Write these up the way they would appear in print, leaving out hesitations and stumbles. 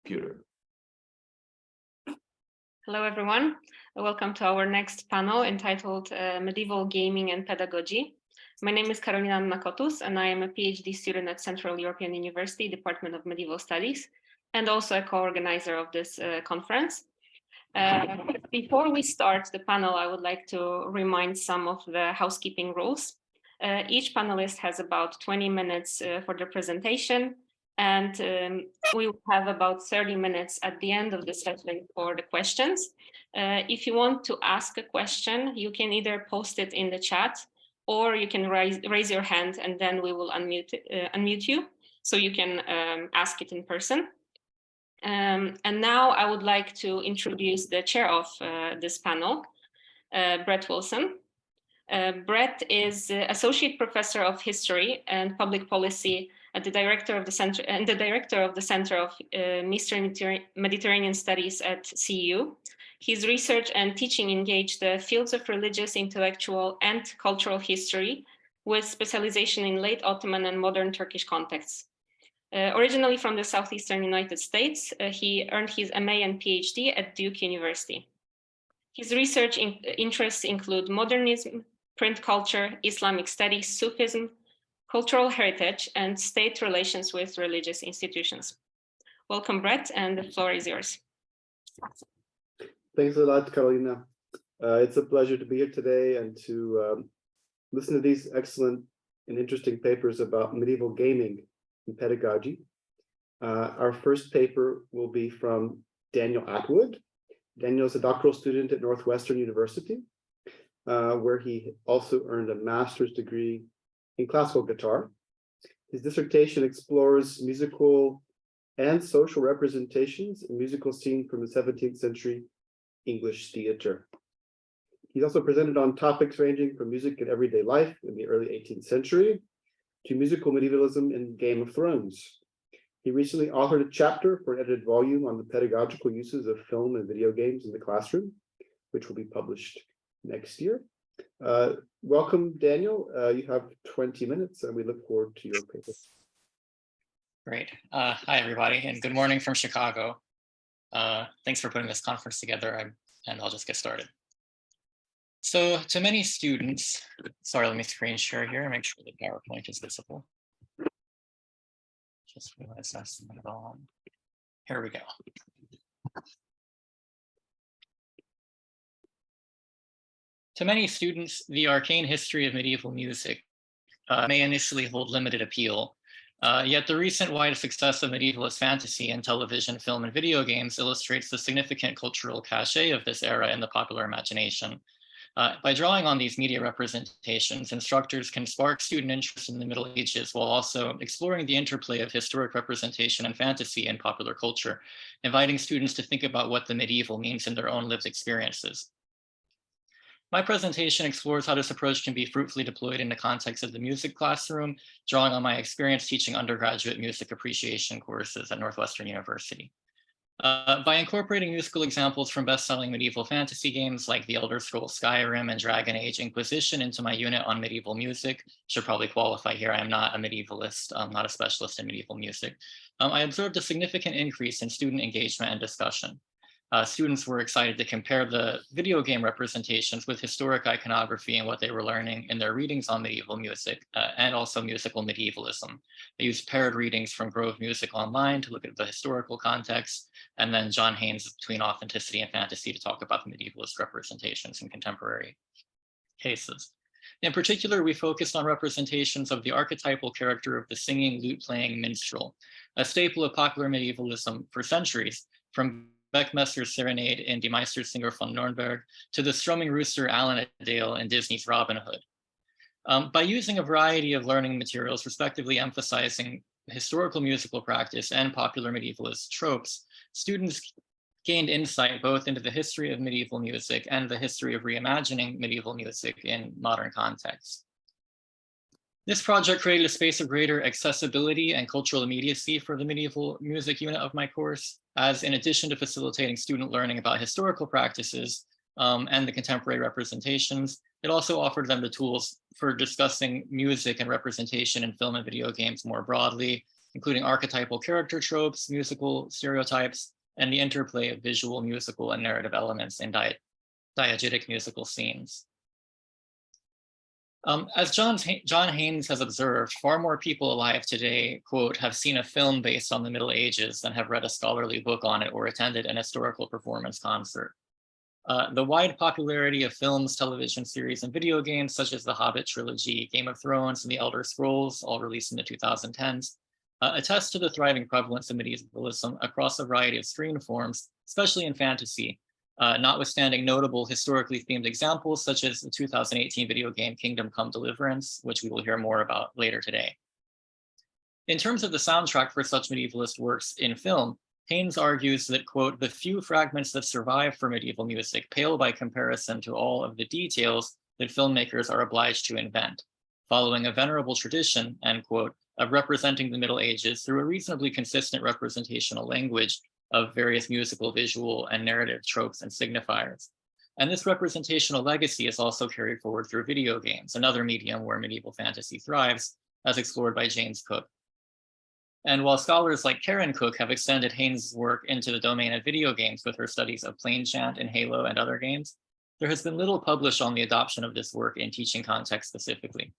computer. Hello, everyone. Welcome to our next panel entitled Medieval Gaming and Pedagogy. My name is Karolina Nakotus, and I am a PhD student at Central European University, Department of Medieval Studies, and also a co-organizer of this conference. Before we start the panel, I would like to remind some of the housekeeping rules. Each panelist has about 20 minutes for the presentation, and we will have about 30 minutes at the end of the session for the questions. If you want to ask a question, you can either post it in the chat, or you can raise your hand, and then we will unmute you, so you can ask it in person. And now I would like to introduce the chair of this panel, Brett Wilson. Brett is Associate Professor of History and Public Policy at the Director of the Center and the Director of the Center of Eastern Mediterranean Studies at CEU. His research and teaching engage the fields of religious, intellectual, and cultural history, with specialization in late Ottoman and modern Turkish contexts. Originally from the southeastern United States, he earned his MA and PhD at Duke University. His research interests include modernism, print culture, Islamic studies, Sufism, cultural heritage, and state relations with religious institutions. Welcome, Brett, and the floor is yours. Thanks a lot, Carolina. It's a pleasure to be here today and to listen to these excellent and interesting papers about medieval gaming and pedagogy. Our first paper will be from Daniel Atwood. Daniel is a doctoral student at Northwestern University, where he also earned a master's degree in classical guitar. His dissertation explores musical and social representations in musical scene from the 17th century English theater. He's also presented on topics ranging from music in everyday life in the early 18th century to musical medievalism in Game of Thrones. He recently authored a chapter for an edited volume on the pedagogical uses of film and video games in the classroom, which will be published next year. Welcome, Daniel. You have 20 minutes, and we look forward to your paper. Great. Hi, everybody, and good morning from Chicago. Thanks for putting this conference together, and I'll just get started. So to many students, sorry, let me screen share here and make sure the PowerPoint is visible. Just realized that's not on. Here we go. To many students, the arcane history of medieval music may initially hold limited appeal, yet the recent wide success of medievalist fantasy in television, film, and video games illustrates the significant cultural cachet of this era in the popular imagination. By drawing on these media representations, instructors can spark student interest in the Middle Ages while also exploring the interplay of historic representation and fantasy in popular culture, inviting students to think about what the medieval means in their own lived experiences. My presentation explores how this approach can be fruitfully deployed in the context of the music classroom, drawing on my experience teaching undergraduate music appreciation courses at Northwestern University. By incorporating musical examples from best-selling medieval fantasy games like The Elder Scrolls Skyrim and Dragon Age Inquisition into my unit on medieval music, should probably qualify here, I am not a medievalist, I'm not a specialist in medieval music, I observed a significant increase in student engagement and discussion. Students were excited to compare the video game representations with historic iconography and what they were learning in their readings on medieval music and also musical medievalism. They used paired readings from Grove Music Online to look at the historical context, and then John Haynes Between Authenticity and Fantasy to talk about the medievalist representations in contemporary cases. In particular, we focused on representations of the archetypal character of the singing, lute-playing minstrel, a staple of popular medievalism for centuries, from Beckmesser's Serenade in Die Meistersinger von Nürnberg to the strumming rooster Alan Adale in Disney's Robin Hood. By using a variety of learning materials, respectively emphasizing historical musical practice and popular medievalist tropes, students gained insight both into the history of medieval music and the history of reimagining medieval music in modern contexts. This project created a space of greater accessibility and cultural immediacy for the medieval music unit of my course, as in addition to facilitating student learning about historical practices and the contemporary representations, it also offered them the tools for discussing music and representation in film and video games more broadly, including archetypal character tropes, musical stereotypes, and the interplay of visual, musical, and narrative elements in diegetic musical scenes. As John Haynes has observed, far more people alive today, quote, have seen a film based on the Middle Ages than have read a scholarly book on it or attended an historical performance concert. The wide popularity of films, television series, and video games, such as the Hobbit trilogy, Game of Thrones, and the Elder Scrolls, all released in the 2010s, attest to the thriving prevalence of medievalism across a variety of screen forms, especially in fantasy, notwithstanding notable historically themed examples such as the 2018 video game Kingdom Come Deliverance, which we will hear more about later today. In terms of the soundtrack for such medievalist works in film, Haynes argues that, quote, the few fragments that survive for medieval music pale by comparison to all of the details that filmmakers are obliged to invent, following a venerable tradition, end quote, of representing the Middle Ages through a reasonably consistent representational language of various musical, visual, and narrative tropes and signifiers. And this representational legacy is also carried forward through video games, another medium where medieval fantasy thrives, as explored by James Cook. And while scholars like Karen Cook have extended Haynes' work into the domain of video games with her studies of plain chant in Halo and other games, there has been little published on the adoption of this work in teaching context specifically.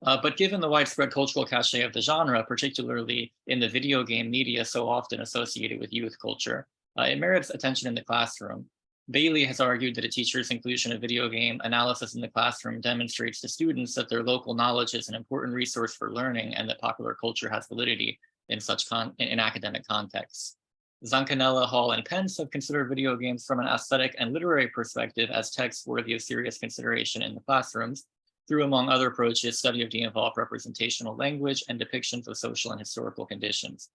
But given the widespread cultural cachet of the genre, particularly in the video game media so often associated with youth culture, it merits attention in the classroom. Bailey has argued that a teacher's inclusion of video game analysis in the classroom demonstrates to students that their local knowledge is an important resource for learning and that popular culture has validity in in academic contexts. Zancanella, Hall, and Pence have considered video games from an aesthetic and literary perspective as texts worthy of serious consideration in the classrooms, through, among other approaches, study of de-involved representational language and depictions of social and historical conditions.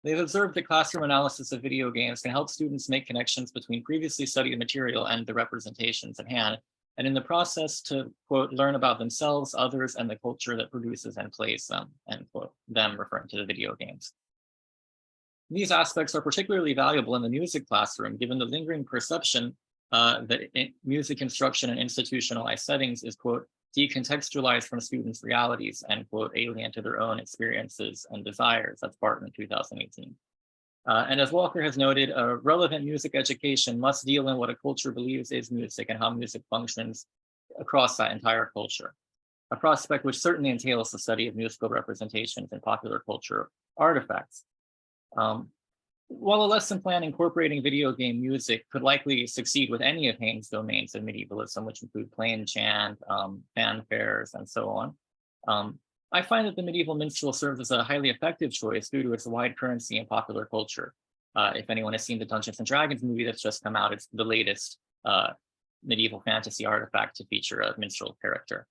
They've observed that classroom analysis of video games can help students make connections between previously studied material and the representations at hand, and in the process to, quote, learn about themselves, others, and the culture that produces and plays them, end quote, them referring to the video games. These aspects are particularly valuable in the music classroom, given the lingering perception that music instruction in institutionalized settings is, quote, decontextualized from students' realities and, quote, alien to their own experiences and desires. That's Barton in 2018. And as Walker has noted, a relevant music education must deal in what a culture believes is music and how music functions across that entire culture, a prospect which certainly entails the study of musical representations in popular culture artifacts. While a lesson plan incorporating video game music could likely succeed with any of Haynes' domains of medievalism, which include plain chant, fanfares, and so on, I find that the medieval minstrel serves as a highly effective choice due to its wide currency in popular culture. If anyone has seen the Dungeons and Dragons movie that's just come out, it's the latest medieval fantasy artifact to feature a minstrel character.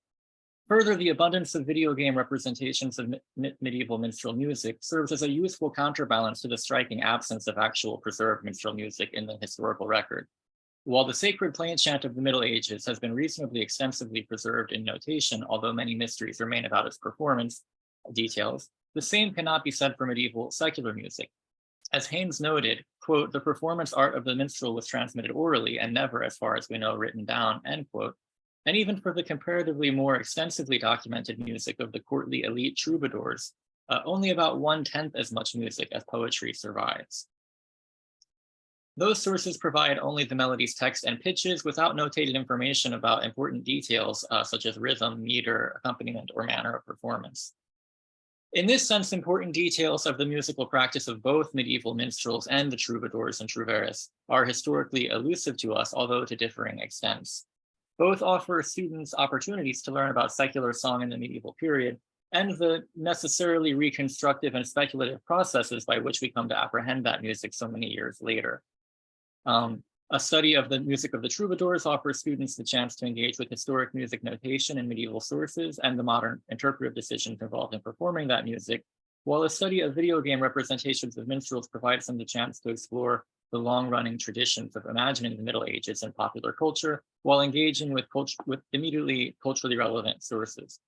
Further, the abundance of video game representations of medieval minstrel music serves as a useful counterbalance to the striking absence of actual preserved minstrel music in the historical record. While the sacred plain chant of the Middle Ages has been reasonably extensively preserved in notation, although many mysteries remain about its performance details, the same cannot be said for medieval secular music. As Haynes noted, quote, the performance art of the minstrel was transmitted orally and never, as far as we know, written down, end quote. And even for the comparatively more extensively documented music of the courtly elite troubadours, only about 1/10 as much music as poetry survives. Those sources provide only the melody's text and pitches without notated information about important details such as rhythm, meter, accompaniment, or manner of performance. In this sense, important details of the musical practice of both medieval minstrels and the troubadours and trouveres are historically elusive to us, although to differing extents. Both offer students opportunities to learn about secular song in the medieval period and the necessarily reconstructive and speculative processes by which we come to apprehend that music so many years later. A study of the music of the troubadours offers students the chance to engage with historic music notation and medieval sources and the modern interpretive decisions involved in performing that music, while a study of video game representations of minstrels provides them the chance to explore the long-running traditions of imagining the Middle Ages in popular culture while engaging with immediately culturally relevant sources.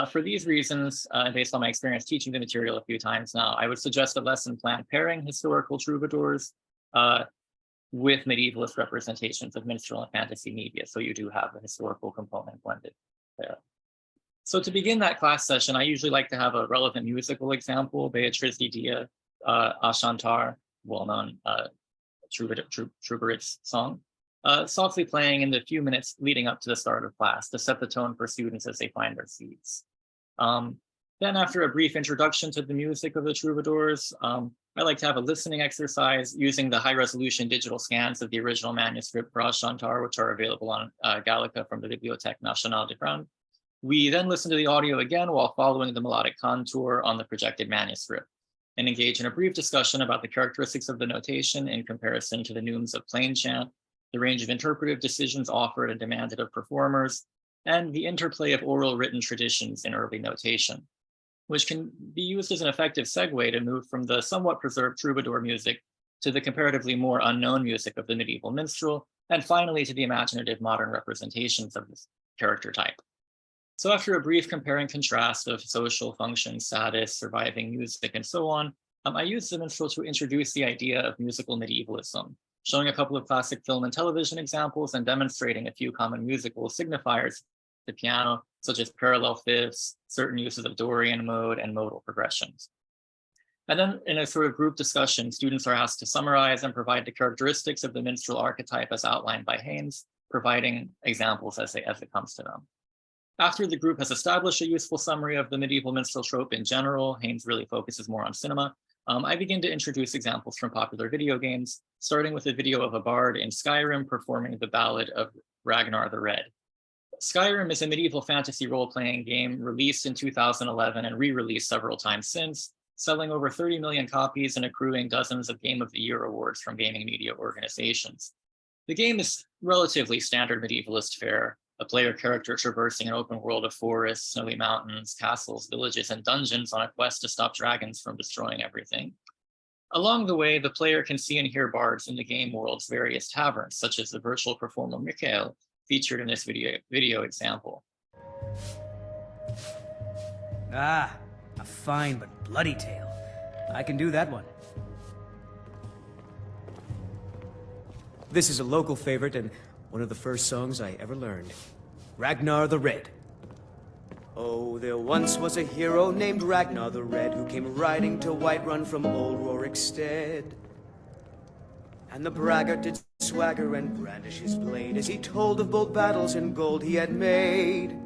For these reasons, based on my experience teaching the material a few times now, I would suggest a lesson plan pairing historical troubadours with medievalist representations of minstrel and fantasy media. So you do have a historical component blended there. So to begin that class session, I usually like to have a relevant musical example, Beatriz de Dia, Ashantar, well-known Troubadour's song, softly playing in the few minutes leading up to the start of class to set the tone for students as they find their seats. Then after a brief introduction to the music of the Troubadours, I like to have a listening exercise using the high-resolution digital scans of the original manuscript for Ashantar, which are available on Gallica from the Bibliothèque Nationale de France. We then listen to the audio again while following the melodic contour on the projected manuscript and engage in a brief discussion about the characteristics of the notation in comparison to the neumes of plain chant, the range of interpretive decisions offered and demanded of performers, and the interplay of oral written traditions in early notation, which can be used as an effective segue to move from the somewhat preserved troubadour music to the comparatively more unknown music of the medieval minstrel, and finally to the imaginative modern representations of this character type. So after a brief compare and contrast of social function, status, surviving music, and so on, I used the minstrel to introduce the idea of musical medievalism, showing a couple of classic film and television examples and demonstrating a few common musical signifiers, the piano, such as parallel fifths, certain uses of Dorian mode, and modal progressions. And then in a sort of group discussion, students are asked to summarize and provide the characteristics of the minstrel archetype as outlined by Haynes, providing examples as it comes to them. After the group has established a useful summary of the medieval minstrel trope in general, Haynes really focuses more on cinema. I begin to introduce examples from popular video games, starting with a video of a bard in Skyrim performing the ballad of Ragnar the Red. Skyrim is a medieval fantasy role-playing game released in 2011 and re-released several times since, selling over 30 million copies and accruing dozens of Game of the Year awards from gaming media organizations. The game is relatively standard medievalist fare, a player character traversing an open world of forests, snowy mountains, castles, villages, and dungeons on a quest to stop dragons from destroying everything. Along the way, the player can see and hear bards in the game world's various taverns, such as the virtual performer Mikhail, featured in this video example. Ah, a fine but bloody tale. I can do that one. This is a local favorite and one of the first songs I ever learned. Ragnar the Red. Oh, there once was a hero named Ragnar the Red who came riding to Whiterun from old Rorikstead. And the braggart did swagger and brandish his blade as he told of bold battles and gold he had made.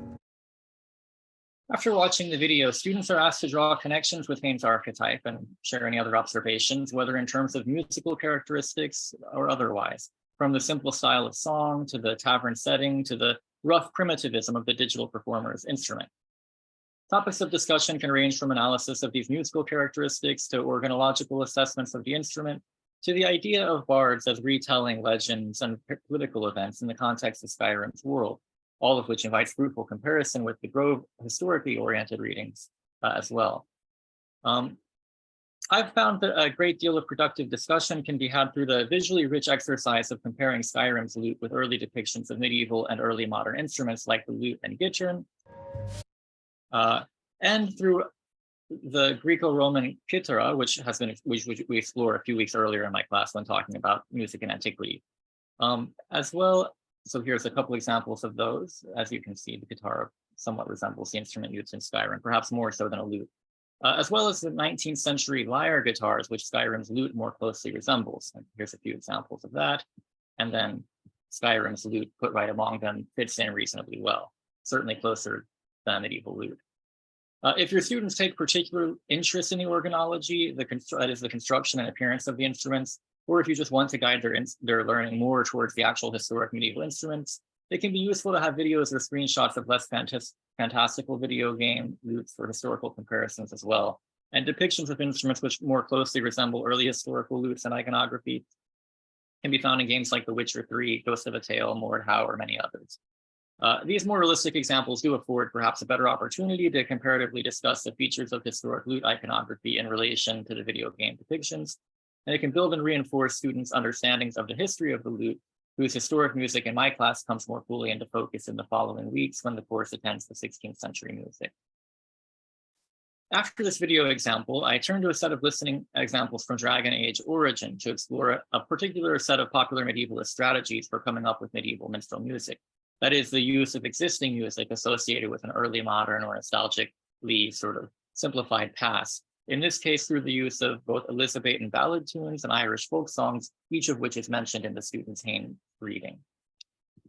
After watching the video, students are asked to draw connections with Haynes' archetype and share any other observations, whether in terms of musical characteristics or otherwise, from the simple style of song to the tavern setting to the rough primitivism of the digital performer's instrument. Topics of discussion can range from analysis of these musical characteristics to organological assessments of the instrument, to the idea of bards as retelling legends and political events in the context of Skyrim's world, all of which invites fruitful comparison with the Grove historically oriented readings as well. I've found that a great deal of productive discussion can be had through the visually rich exercise of comparing Skyrim's lute with early depictions of medieval and early modern instruments like the lute and gittern, and through the Greco-Roman kithara, which we explored a few weeks earlier in my class when talking about music in antiquity. As well, so here's a couple examples of those. As you can see, the kithara somewhat resembles the instrument used in Skyrim, perhaps more so than a lute. As well as the 19th century lyre guitars, which Skyrim's lute more closely resembles. And here's a few examples of that. And then Skyrim's lute put right among them fits in reasonably well, certainly closer than a medieval lute. If your students take particular interest in the organology, that is the construction and appearance of the instruments, or if you just want to guide their learning more towards the actual historic medieval instruments, it can be useful to have videos or screenshots of less fantastical video game lutes for historical comparisons as well, and depictions of instruments which more closely resemble early historical lutes and iconography can be found in games like The Witcher 3, Ghost of a Tale, Mordhau, or many others. These more realistic examples do afford perhaps a better opportunity to comparatively discuss the features of historic lute iconography in relation to the video game depictions, and it can build and reinforce students' understandings of the history of the lute, whose historic music in my class comes more fully into focus in the following weeks when the course attends the 16th century music. After this video example, I turn to a set of listening examples from Dragon Age Origin to explore a particular set of popular medievalist strategies for coming up with medieval minstrel music, That is the use of existing music associated with an early modern or nostalgically sort of simplified past. In this case, through the use of both Elizabethan ballad tunes and Irish folk songs, each of which is mentioned in the student's Hain reading.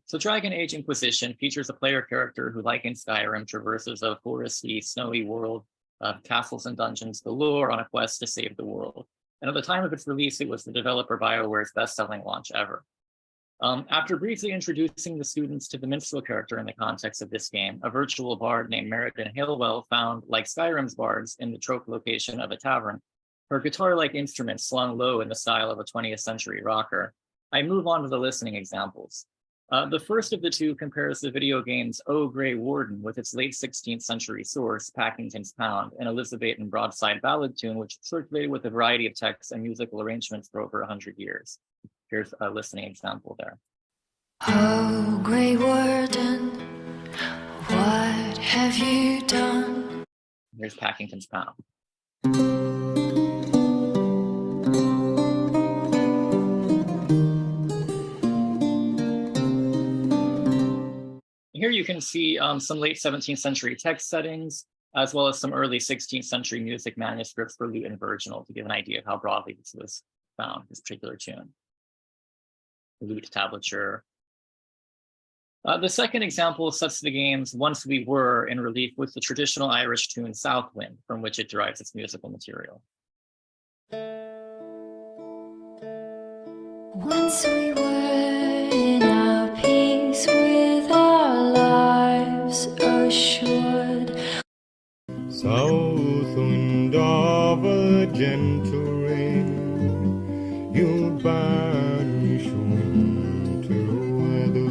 So Dragon Age Inquisition features a player character who, like in Skyrim, traverses a foresty, snowy world of castles and dungeons galore on a quest to save the world. And at the time of its release, it was the developer BioWare's best-selling launch ever. After briefly introducing the students to the minstrel character in the context of this game, a virtual bard named Meriden Halewell found, like Skyrim's bards, in the trope location of a tavern, her guitar-like instrument slung low in the style of a 20th century rocker. I move on to the listening examples. The first of the two compares the video game's O Grey Warden with its late 16th century source, Packington's Pound, an Elizabethan broadside ballad tune which circulated with a variety of texts and musical arrangements for over 100 years. Here's a listening example there. Oh, Grey Warden, what have you done? Here's Packington's Pound. Here you can see some late 17th century text settings, as well as some early 16th century music manuscripts for lute and virginal to give an idea of how broadly this was found, this particular tune. Lute tablature. The second example sets the game's Once We Were in relief with the traditional Irish tune Southwind, from which it derives its musical material. Once we were in our peace with our lives assured. South wind of a gentle rain, you banish winter weather.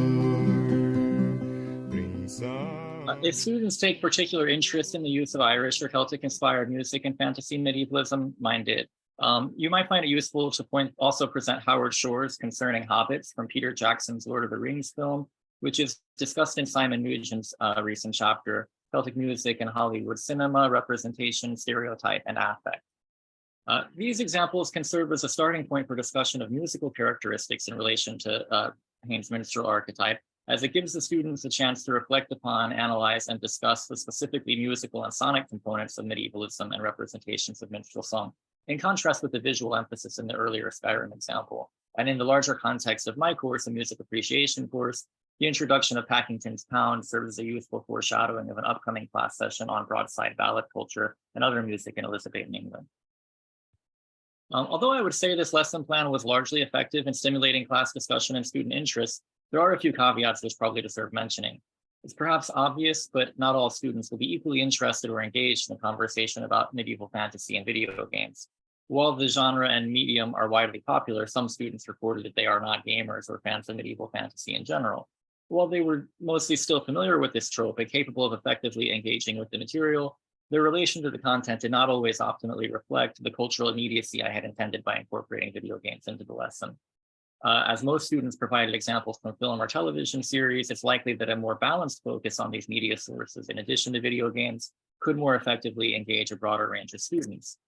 Bring If students take particular interest in the use of Irish or Celtic-inspired music and fantasy medievalism, mine did. You might find it useful to also present Howard Shore's Concerning Hobbits from Peter Jackson's Lord of the Rings film, which is discussed in Simon Nugent's recent chapter, Celtic Music and Hollywood Cinema, Representation, Stereotype, and Affect. These examples can serve as a starting point for discussion of musical characteristics in relation to Hain's minstrel archetype, as it gives the students a chance to reflect upon, analyze, and discuss the specifically musical and sonic components of medievalism and representations of minstrel song, in contrast with the visual emphasis in the earlier Skyrim example. And in the larger context of my course, a music appreciation course, the introduction of Packington's Pound serves as a useful foreshadowing of an upcoming class session on broadside ballad culture and other music in Elizabethan England. Although I would say this lesson plan was largely effective in stimulating class discussion and student interest, there are a few caveats which probably deserve mentioning. It's perhaps obvious, but not all students will be equally interested or engaged in the conversation about medieval fantasy and video games. While the genre and medium are widely popular, some students reported that they are not gamers or fans of medieval fantasy in general. While they were mostly still familiar with this trope and capable of effectively engaging with the material, their relation to the content did not always optimally reflect the cultural immediacy I had intended by incorporating video games into the lesson. As most students provided examples from film or television series, it's likely that a more balanced focus on these media sources, in addition to video games, could more effectively engage a broader range of students.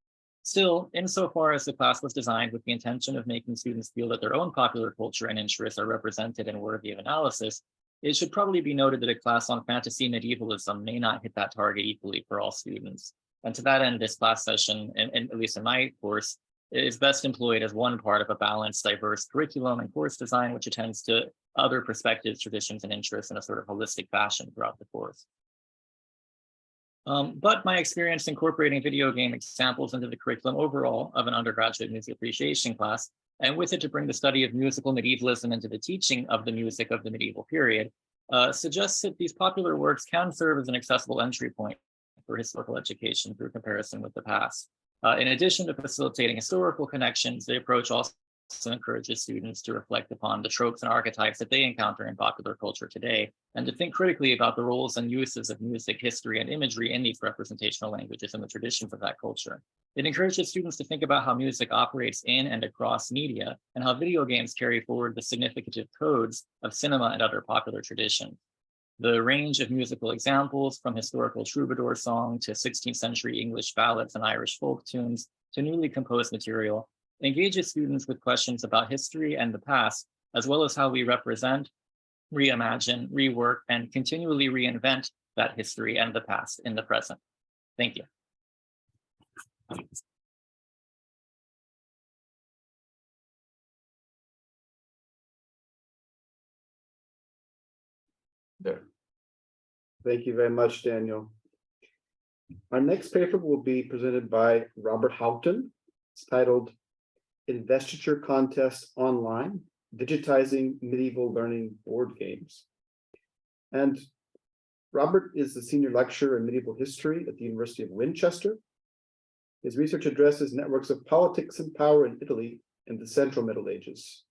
Still, insofar as the class was designed with the intention of making students feel that their own popular culture and interests are represented and worthy of analysis, it should probably be noted that a class on fantasy medievalism may not hit that target equally for all students. And to that end, this class session, and at least in my course, is best employed as one part of a balanced, diverse curriculum and course design, which attends to other perspectives, traditions, and interests in a sort of holistic fashion throughout the course. But my experience incorporating video game examples into the curriculum overall of an undergraduate music appreciation class, and with it to bring the study of musical medievalism into the teaching of the music of the medieval period, suggests that these popular works can serve as an accessible entry point for historical education through comparison with the past. In addition to facilitating historical connections, the approach also encourages students to reflect upon the tropes and archetypes that they encounter in popular culture today, and to think critically about the roles and uses of music, history, and imagery in these representational languages and the traditions of that culture. It encourages students to think about how music operates in and across media, and how video games carry forward the significant codes of cinema and other popular traditions. The range of musical examples, from historical troubadour song to 16th century English ballads and Irish folk tunes to newly composed material, engages students with questions about history and the past, as well as how we represent, reimagine, rework, and continually reinvent that history and the past in the present. Thank you. There. Thank you very much, Daniel. Our next paper will be presented by Robert Houghton. It's titled Investiture Contest Online, Digitizing Medieval Learning Board Games. And Robert is the senior lecturer in medieval history at the University of Winchester. His research addresses networks of politics and power in Italy in the Central Middle Ages,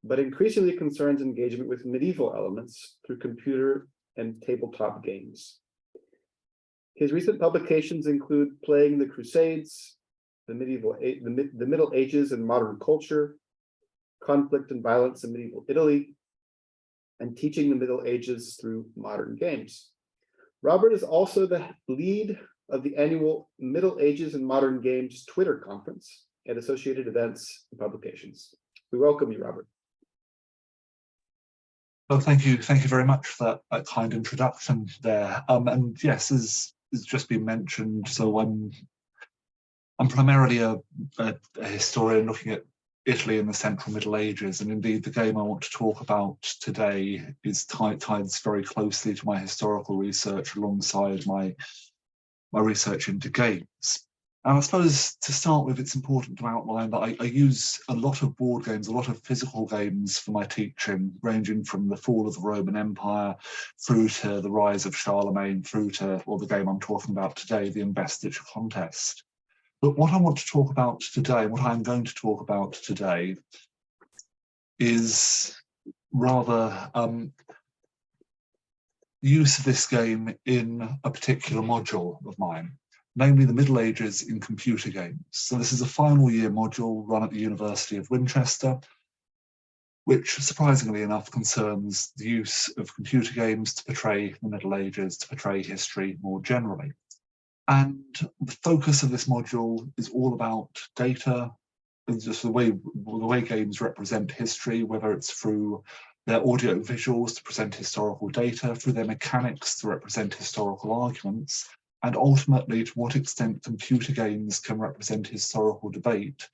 but increasingly concerns engagement with medieval elements through computer and tabletop games. His recent publications include Playing the Crusades, the Middle Ages and Modern Culture, Conflict and Violence in Medieval Italy, and Teaching the Middle Ages through Modern Games. Robert is also the lead of the annual Middle Ages and Modern Games Twitter conference and associated events and publications. We welcome you, Robert. Well, thank you very much for that kind introduction there. And yes, as has just been mentioned, so I'm primarily a historian looking at Italy in the Central Middle Ages, and indeed the game I want to talk about today is ties very closely to my historical research alongside my research into games. And I suppose to start with, it's important to outline that I use a lot of board games, a lot of physical games for my teaching, ranging from the fall of the Roman Empire through to the rise of Charlemagne, through to, or the game I'm talking about today, the Investiture Contest. But what I want to talk about today, what I'm going to talk about today, is rather use of this game in a particular module of mine, namely the Middle Ages in computer games. So this is a final year module run at the University of Winchester, which surprisingly enough concerns the use of computer games to portray the Middle Ages, to portray history more generally. And the focus of this module is all about data, and just the way games represent history, whether it's through their audio visuals to present historical data, through their mechanics to represent historical arguments, and ultimately to what extent computer games can represent historical debate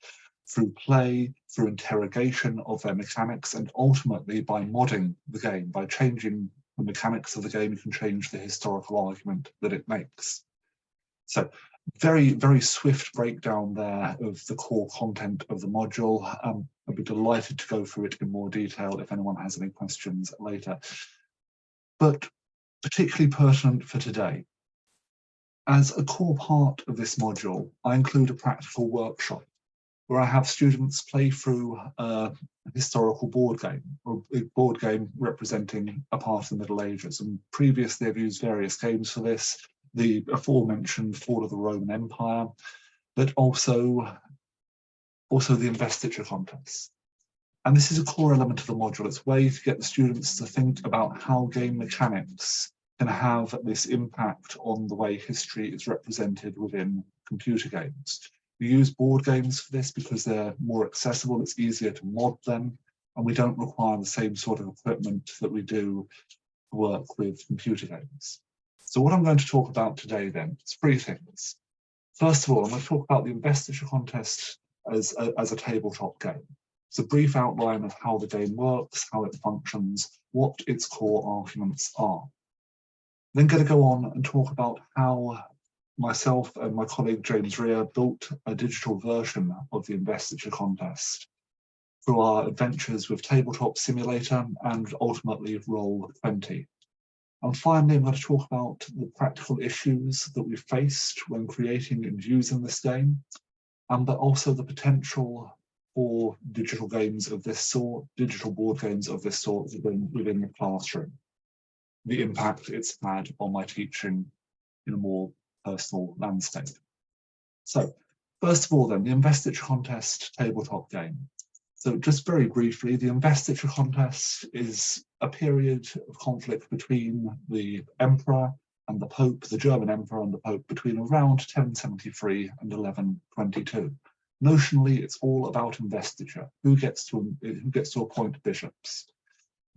through play, through interrogation of their mechanics, and ultimately by modding the game. By changing the mechanics of the game, you can change the historical argument that it makes. So very, very swift breakdown there of the core content of the module. I'd be delighted to go through it in more detail if anyone has any questions later. But particularly pertinent for today, as a core part of this module, I include a practical workshop where I have students play through a historical board game, or a board game representing a part of the Middle Ages. And previously I've used various games for this, the aforementioned Fall of the Roman Empire, but also the Investiture Contest. And this is a core element of the module. It's a way to get the students to think about how game mechanics can have this impact on the way history is represented within computer games. We use board games for this because they're more accessible, it's easier to mod them, and we don't require the same sort of equipment that we do to work with computer games. So what I'm going to talk about today then is three things. First of all, I'm going to talk about the Investiture Contest as a tabletop game. It's a brief outline of how the game works, how it functions, what its core arguments are. Then going to go on and talk about how myself and my colleague James Rea built a digital version of the Investiture Contest through our adventures with Tabletop Simulator and ultimately Roll20. And finally, I'm going to talk about the practical issues that we faced when creating and using this game, but also the potential for digital games of this sort, digital board games of this sort within the classroom, the impact it's had on my teaching in a more personal landscape. So, first of all then, the Investiture Contest tabletop game. So just very briefly, the Investiture Contest is a period of conflict between the Emperor and the Pope, the German Emperor and the Pope, between around 1073 and 1122. Notionally, it's all about investiture. Who gets to appoint bishops?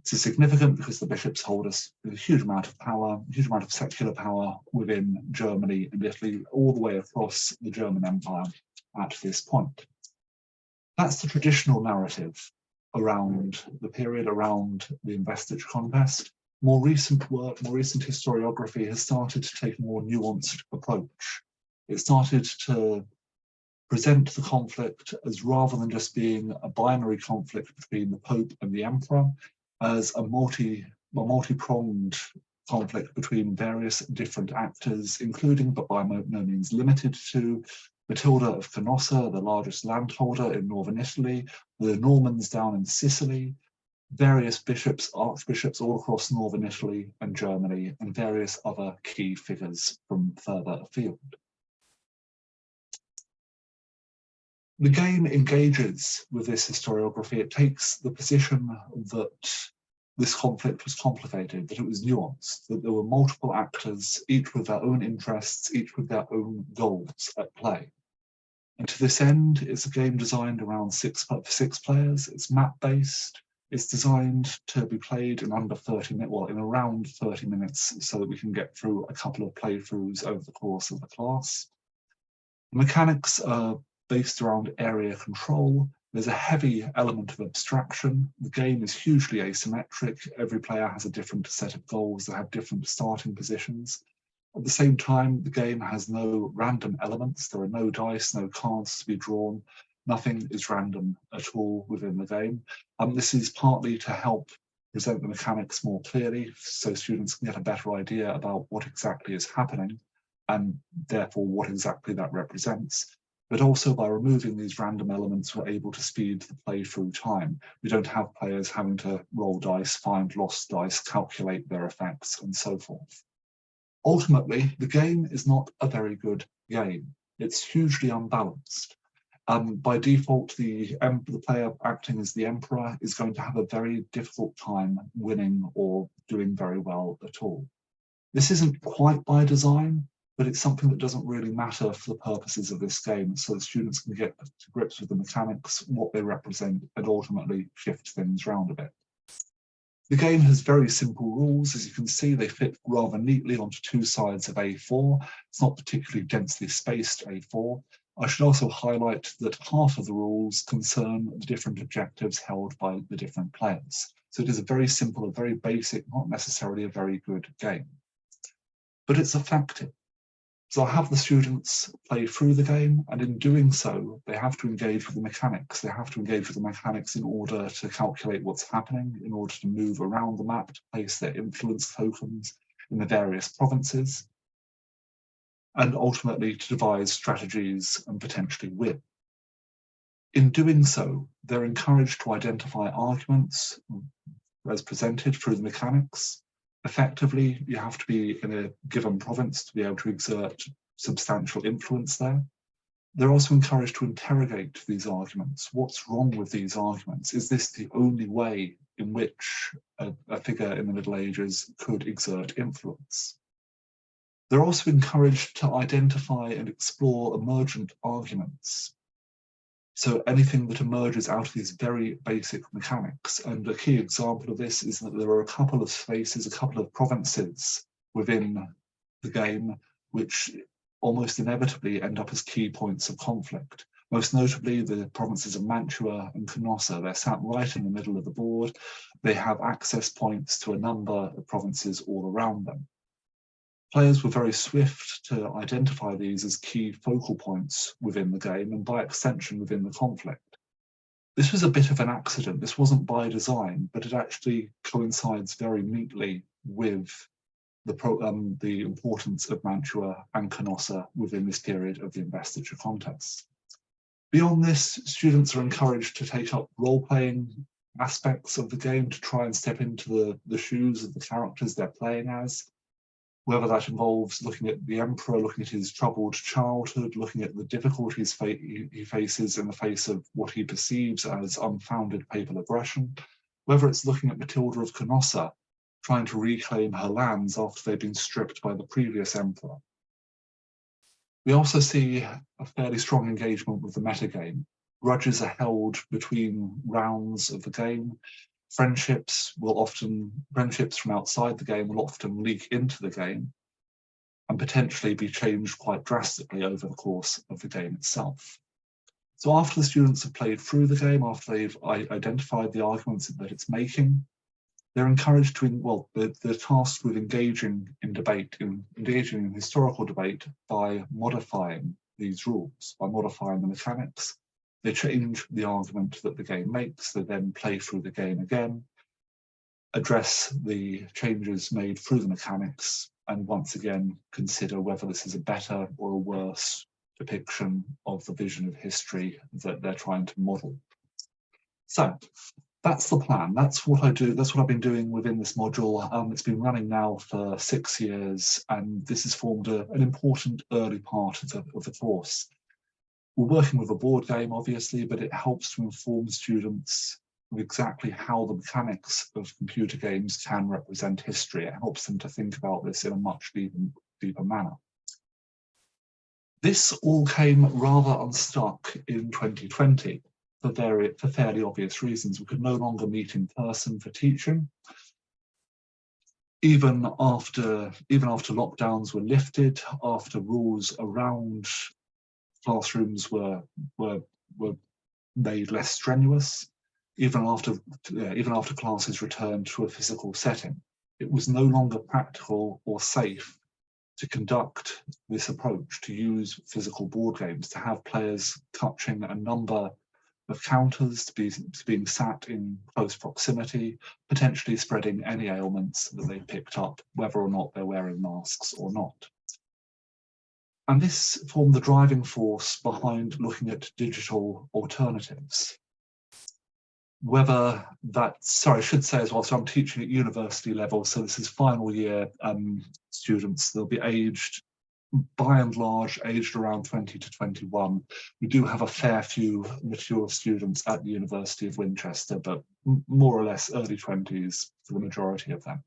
This is significant because the bishops hold a huge amount of power, a huge amount of secular power within Germany and Italy, all the way across the German Empire at this point. That's the traditional narrative around the period, around the investiture contest. More recent work, more recent historiography has started to take a more nuanced approach. It started to present the conflict as, rather than just being a binary conflict between the Pope and the Emperor, as a multi-pronged conflict between various different actors, including, but by no means limited to, Matilda of Canossa, the largest landholder in northern Italy, the Normans down in Sicily, various bishops, archbishops all across northern Italy and Germany, and various other key figures from further afield. The game engages with this historiography. It takes the position that this conflict was complicated, that it was nuanced, that there were multiple actors, each with their own interests, each with their own goals at play. And to this end, it's a game designed around for six players. It's map-based. It's designed to be played in under 30 minutes, well, in around 30 minutes, so that we can get through a couple of playthroughs over the course of the class. The mechanics are based around area control. There's a heavy element of abstraction. The game is hugely asymmetric. Every player has a different set of goals that have different starting positions. At the same time, the game has no random elements. There are no dice, no cards to be drawn. Nothing is random at all within the game. This is partly to help present the mechanics more clearly, so students can get a better idea about what exactly is happening, and therefore what exactly that represents. But also, by removing these random elements, we're able to speed the playthrough time. We don't have players having to roll dice, find lost dice, calculate their effects, and so forth. Ultimately, the game is not a very good game. It's hugely unbalanced. By default, the player acting as the emperor is going to have a very difficult time winning or doing very well at all. This isn't quite by design, but it's something that doesn't really matter for the purposes of this game, so that students can get to grips with the mechanics, what they represent, and ultimately shift things around a bit. The game has very simple rules. As you can see, they fit rather neatly onto two sides of A4. It's not particularly densely spaced A4. I should also highlight that half of the rules concern the different objectives held by the different players. So it is a very simple, a very basic, not necessarily a very good game. But it's effective. So I have the students play through the game, and in doing so, they have to engage with the mechanics. They have to engage with the mechanics in order to calculate what's happening, in order to move around the map, to place their influence tokens in the various provinces, and ultimately to devise strategies and potentially win. In doing so, they're encouraged to identify arguments as presented through the mechanics. Effectively, you have to be in a given province to be able to exert substantial influence there. They're also encouraged to interrogate these arguments. What's wrong with these arguments? Is this the only way in which a figure in the Middle Ages could exert influence? They're also encouraged to identify and explore emergent arguments. So anything that emerges out of these very basic mechanics. And a key example of this is that there are a couple of spaces, a couple of provinces within the game, which almost inevitably end up as key points of conflict. Most notably, the provinces of Mantua and Canossa. They're sat right in the middle of the board. They have access points to a number of provinces all around them. Players were very swift to identify these as key focal points within the game, and by extension within the conflict. This was a bit of an accident. This wasn't by design, but it actually coincides very neatly with the importance of Mantua and Canossa within this period of the investiture contest. Beyond this, students are encouraged to take up role-playing aspects of the game, to try and step into the shoes of the characters they're playing as. Whether that involves looking at the emperor, looking at his troubled childhood, looking at the difficulties he faces in the face of what he perceives as unfounded papal aggression, whether it's looking at Matilda of Canossa, trying to reclaim her lands after they've been stripped by the previous emperor. We also see a fairly strong engagement with the metagame. Grudges are held between rounds of the game. friendships from outside the game will often leak into the game and potentially be changed quite drastically over the course of the game itself. So after the students have played through the game, after they've identified the arguments that it's making, they're encouraged to, well, they're tasked with engaging in debate, engaging in historical debate by modifying these rules, by modifying the mechanics. They change the argument that the game makes, they then play through the game again, address the changes made through the mechanics, and once again consider whether this is a better or a worse depiction of the vision of history that they're trying to model. So that's the plan. That's what I do. That's what I've been doing within this module. It's been running now for 6 years, and this has formed an important early part of the course. We're working with a board game, obviously, but it helps to inform students of exactly how the mechanics of computer games can represent history. It helps them to think about this in a much deeper manner. This all came rather unstuck in 2020 for fairly obvious reasons. We could no longer meet in person for teaching. Even after lockdowns were lifted, after rules around classrooms were made less strenuous, even after classes returned to a physical setting, it was no longer practical or safe to conduct this approach, to use physical board games, to have players touching a number of counters, to being sat in close proximity, potentially spreading any ailments that they picked up, whether or not they're wearing masks or not. And this formed the driving force behind looking at digital alternatives. Whether that's, sorry, I should say as well, so I'm teaching at university level, so this is final year students. They'll be aged, by and large, aged around 20 to 21. We do have a fair few mature students at the University of Winchester, but more or less early 20s for the majority of them.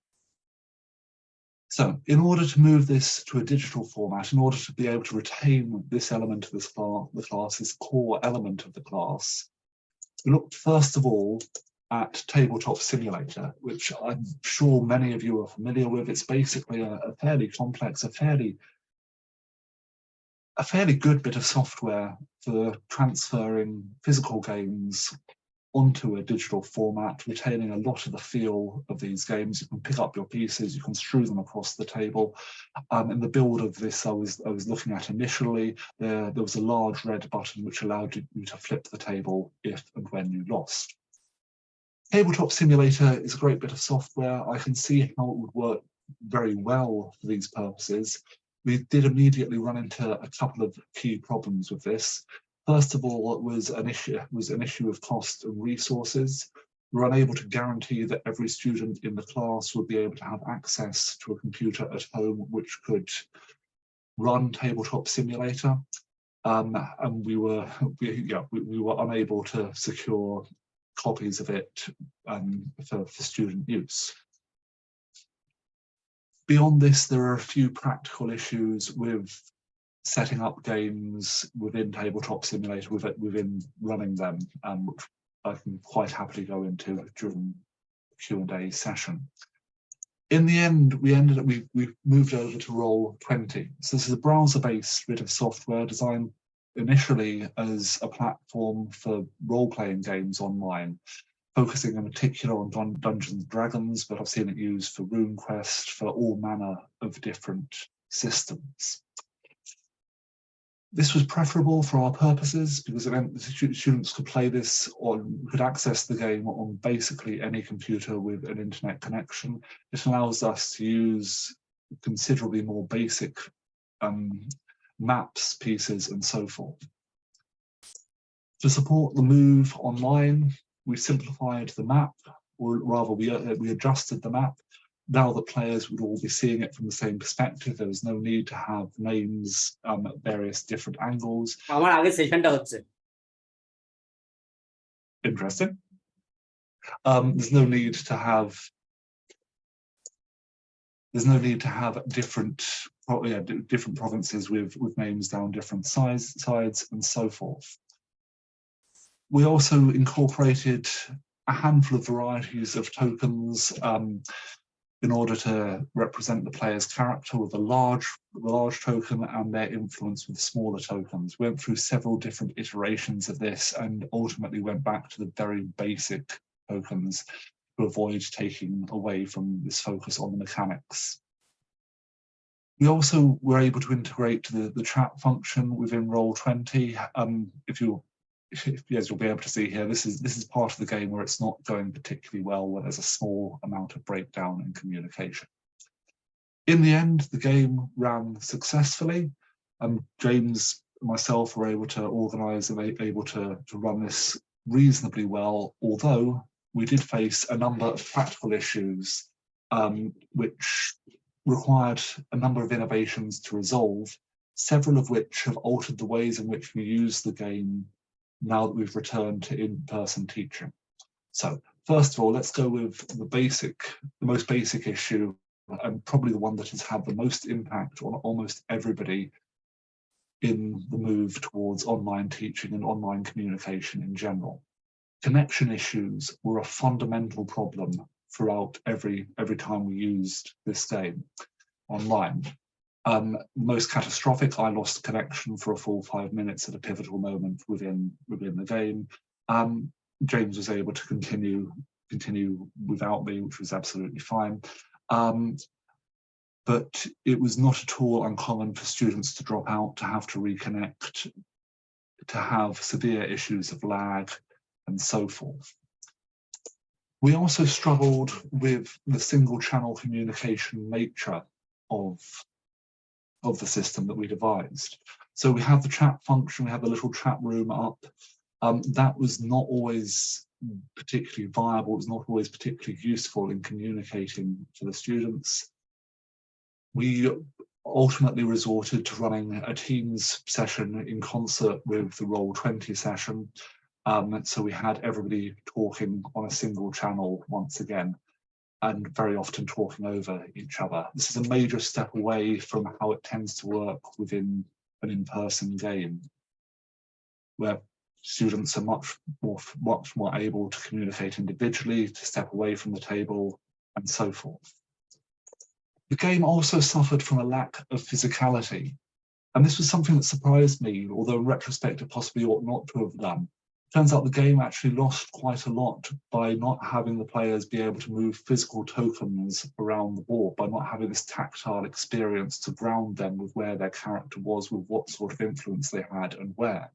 So in order to move this to a digital format, in order to be able to retain this element of the class, this core element of the class, we looked first of all at Tabletop Simulator, which I'm sure many of you are familiar with. It's basically a fairly complex, a fairly good bit of software for transferring physical games onto a digital format, retaining a lot of the feel of these games. You can pick up your pieces, you can strew them across the table. In the build of this I was looking at initially, there was a large red button which allowed you to flip the table if and when you lost. Tabletop Simulator is a great bit of software. I can see how it would work very well for these purposes. We did immediately run into a couple of key problems with this. First of all, it was an issue of cost and resources. We were unable to guarantee that every student in the class would be able to have access to a computer at home which could run Tabletop Simulator, and we were unable to secure copies of it for student use. Beyond this, there are a few practical issues with setting up games within Tabletop Simulator, within running them, which I can quite happily go into during the Q&A session. In the end, we moved over to Roll20. So this is a browser-based bit of software designed initially as a platform for role-playing games online, focusing in particular on Dungeons & Dragons, but I've seen it used for RuneQuest, for all manner of different systems. This was preferable for our purposes because it meant the students could play this or could access the game on basically any computer with an internet connection. It allows us to use considerably more basic maps, pieces, and so forth. To support the move online, we simplified the map, or rather we adjusted the map. Now that players would all be seeing it from the same perspective, there was no need to have names at various different angles. Interesting. There's no need to have different provinces with names down different sides and so forth. We also incorporated a handful of varieties of tokens in order to represent the player's character, with a large token and their influence with smaller tokens. We went through several different iterations of this and ultimately went back to the very basic tokens to avoid taking away from this focus on the mechanics. We also were able to integrate the chat function within Roll20. As you'll be able to see here, this is part of the game where it's not going particularly well, where there's a small amount of breakdown in communication. In the end, the game ran successfully, and James and myself were able to organise and able to run this reasonably well, although we did face a number of practical issues which required a number of innovations to resolve, several of which have altered the ways in which we use the game now that we've returned to in-person teaching. So first of all, let's go with the most basic issue, and probably the one that has had the most impact on almost everybody in the move towards online teaching and online communication in general. Connection issues were a fundamental problem throughout every time we used this game online. Most catastrophic, I lost connection for a full 5 minutes at a pivotal moment within the game. James was able to continue without me, which was absolutely fine. But it was not at all uncommon for students to drop out, to have to reconnect, to have severe issues of lag, and so forth. We also struggled with the single channel communication nature of the system that we devised. So we have the chat function, we have the little chat room up. That was not always particularly viable, it was not always particularly useful in communicating to the students. We ultimately resorted to running a Teams session in concert with the Roll20 session. So we had everybody talking on a single channel once again, and very often talking over each other. This is a major step away from how it tends to work within an in-person game, where students are much more able to communicate individually, to step away from the table, and so forth. The game also suffered from a lack of physicality, and this was something that surprised me, although in retrospect it possibly ought not to have done. Turns out the game actually lost quite a lot by not having the players be able to move physical tokens around the board, by not having this tactile experience to ground them with where their character was, with what sort of influence they had and where.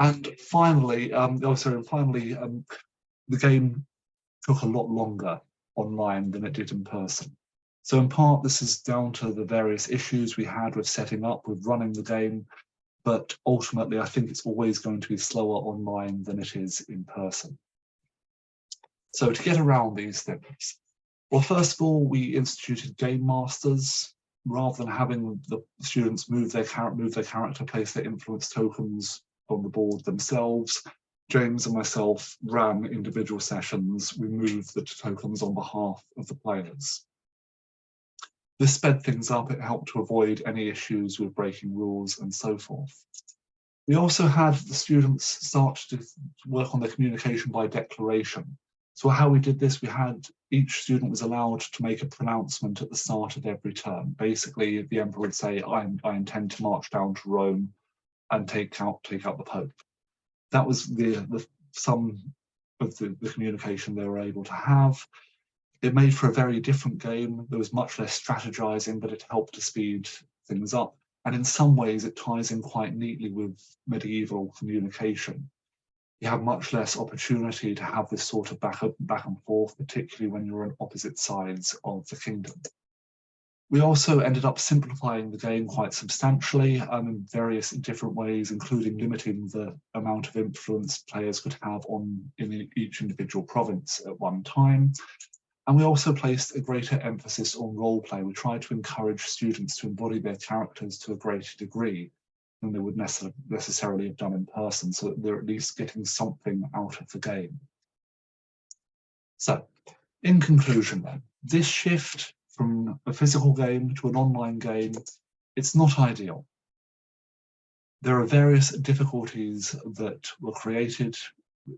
And finally, the game took a lot longer online than it did in person. So in part, this is down to the various issues we had with setting up, with running the game, but ultimately I think it's always going to be slower online than it is in person. So to get around these things, well, first of all, we instituted game masters. Rather than having the students move their character, place their influence tokens on the board themselves, James and myself ran individual sessions. We moved the tokens on behalf of the players. This sped things up, it helped to avoid any issues with breaking rules and so forth. We also had the students start to work on their communication by declaration. So how we did this, we had each student was allowed to make a pronouncement at the start of every term. Basically, the emperor would say, I intend to march down to Rome and take out the Pope. That was the sum of the communication they were able to have. It made for a very different game. There was much less strategizing, but it helped to speed things up. And in some ways, it ties in quite neatly with medieval communication. You have much less opportunity to have this sort of back and forth, particularly when you're on opposite sides of the kingdom. We also ended up simplifying the game quite substantially in various different ways, including limiting the amount of influence players could have in each individual province at one time. And we also placed a greater emphasis on role play. We tried to encourage students to embody their characters to a greater degree than they would necessarily have done in person, so that they're at least getting something out of the game. So, in conclusion then, this shift from a physical game to an online game, it's not ideal. There are various difficulties that were created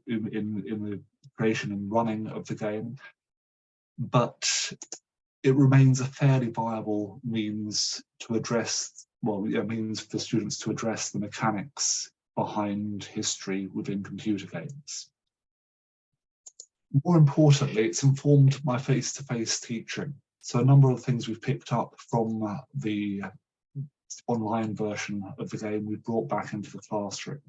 in the creation and running of the game, but it remains a fairly viable means to address, well, a means for students to address the mechanics behind history within computer games. More importantly, it's informed my face-to-face teaching. So a number of things we've picked up from the online version of the game we've brought back into the classroom.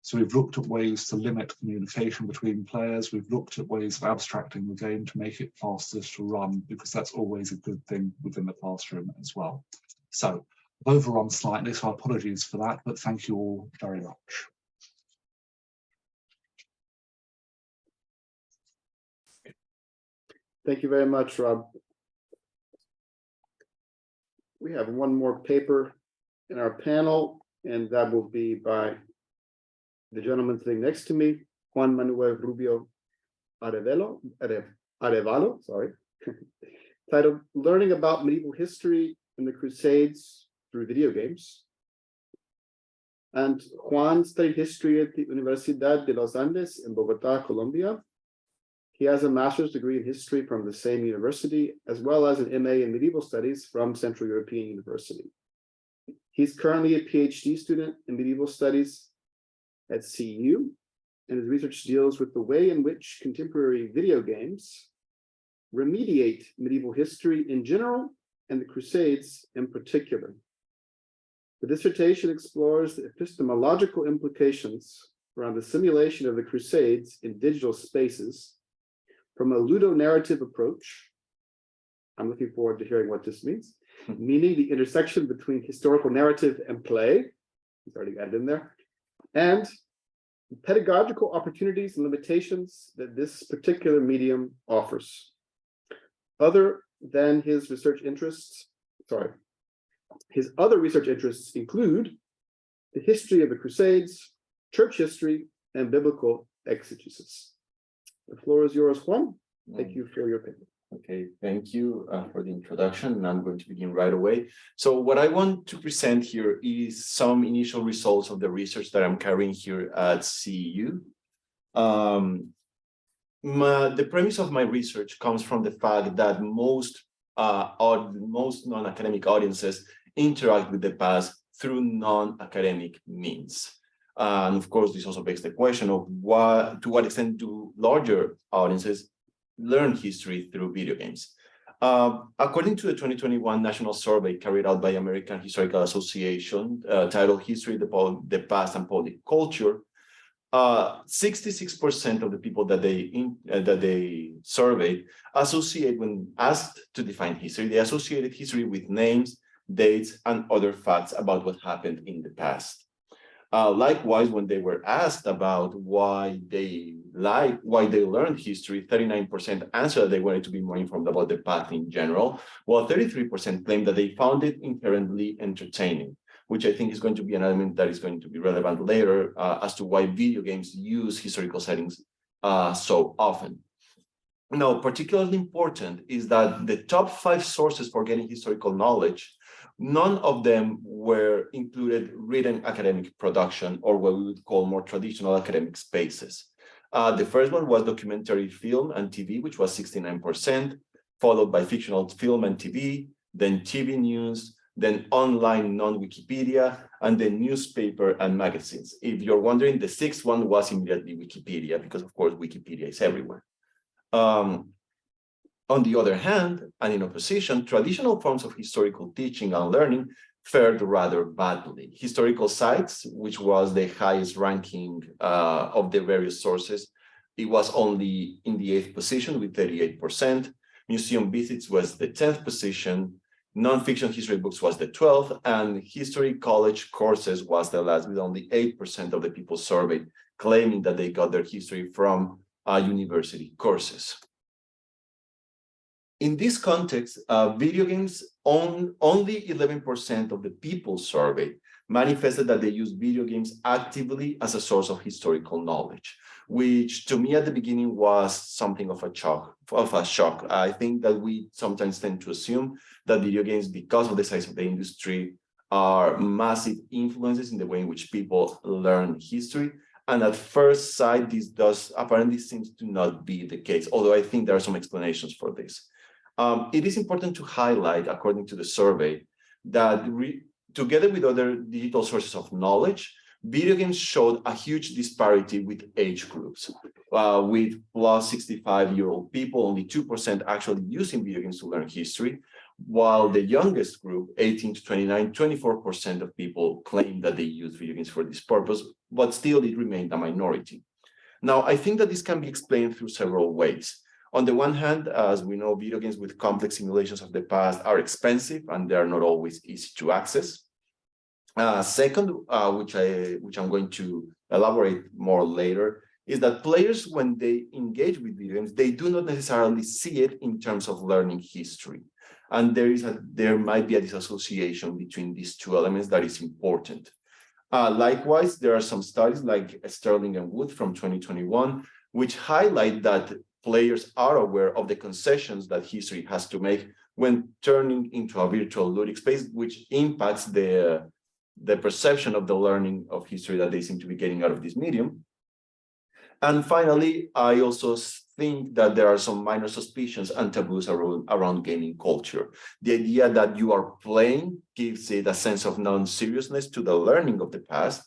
So we've looked at ways to limit communication between players. We've looked at ways of abstracting the game to make it faster to run, because that's always a good thing within the classroom as well. So I've overrun slightly, so apologies for that, but thank you all very much. Thank you very much, Rob. We have one more paper in our panel, and that will be by the gentleman sitting next to me, Juan Manuel Rubio Arévalo, sorry, titled Learning About Medieval History and the Crusades Through Video Games. And Juan studied history at the Universidad de los Andes in Bogota, Colombia. He has a master's degree in history from the same university, as well as an MA in medieval studies from Central European University. He's currently a PhD student in medieval studies at CU, and his research deals with the way in which contemporary video games remediate medieval history in general and the Crusades in particular. The dissertation explores the epistemological implications around the simulation of the Crusades in digital spaces from a ludonarrative approach. I'm looking forward to hearing what this means, meaning the intersection between historical narrative and play, it's already added in there, and pedagogical opportunities and limitations that this particular medium offers. Other than his research interests, his other research interests include the history of the Crusades, church history, and biblical exegesis. The floor is yours, Juan. Thank you for your paper. Okay, thank you for the introduction, and I'm going to begin right away. So what I want to present here is some initial results of the research that I'm carrying here at CEU. The premise of my research comes from the fact that most non-academic audiences interact with the past through non-academic means. And of course, this also begs the question of to what extent do larger audiences learn history through video games? According to the 2021 national survey carried out by American Historical Association, titled History, the Past and Public Culture, 66% of the people that they surveyed associate, when asked to define history, they associated history with names, dates, and other facts about what happened in the past. Likewise, when they were asked about why they learned history, 39% answered that they wanted to be more informed about the past in general, while 33% claimed that they found it inherently entertaining, which I think is going to be an element that is going to be relevant later as to why video games use historical settings so often. Now, particularly important is that the top 5 sources for getting historical knowledge, none of them were included written academic production, or what we would call more traditional academic spaces. The first one was documentary film and TV, which was 69%, followed by fictional film and TV, then TV news, then online non-Wikipedia, and then newspaper and magazines. If you're wondering, the 6th one was immediately Wikipedia, because of course, Wikipedia is everywhere. On the other hand, and in opposition, traditional forms of historical teaching and learning fared rather badly. Historical sites, which was the highest ranking of the various sources, it was only in the 8th position with 38%. Museum visits was the 10th position. Non-fiction history books was the 12th, and history college courses was the last, with only 8% of the people surveyed claiming that they got their history from university courses. In this context, video games, only 11% of the people surveyed manifested that they use video games actively as a source of historical knowledge, which to me at the beginning was something of a shock. I think that we sometimes tend to assume that video games, because of the size of the industry, are massive influences in the way in which people learn history. And at first sight, this does apparently seems to not be the case, although I think there are some explanations for this. It is important to highlight, according to the survey, that together with other digital sources of knowledge, video games showed a huge disparity with age groups. With plus 65-year-old people, only 2% actually using video games to learn history, while the youngest group, 18 to 29, 24% of people claim that they use video games for this purpose, but still it remained a minority. Now, I think that this can be explained through several ways. On the one hand, as we know, video games with complex simulations of the past are expensive and they are not always easy to access. Second, which I'm going to elaborate more later, is that players, when they engage with video games, they do not necessarily see it in terms of learning history. And there might be a disassociation between these two elements that is important. Likewise, there are some studies like Sterling and Wood from 2021, which highlight that players are aware of the concessions that history has to make when turning into a virtual ludic space, which impacts the perception of the learning of history that they seem to be getting out of this medium. And finally, I also think that there are some minor suspicions and taboos around gaming culture. The idea that you are playing gives it a sense of non-seriousness to the learning of the past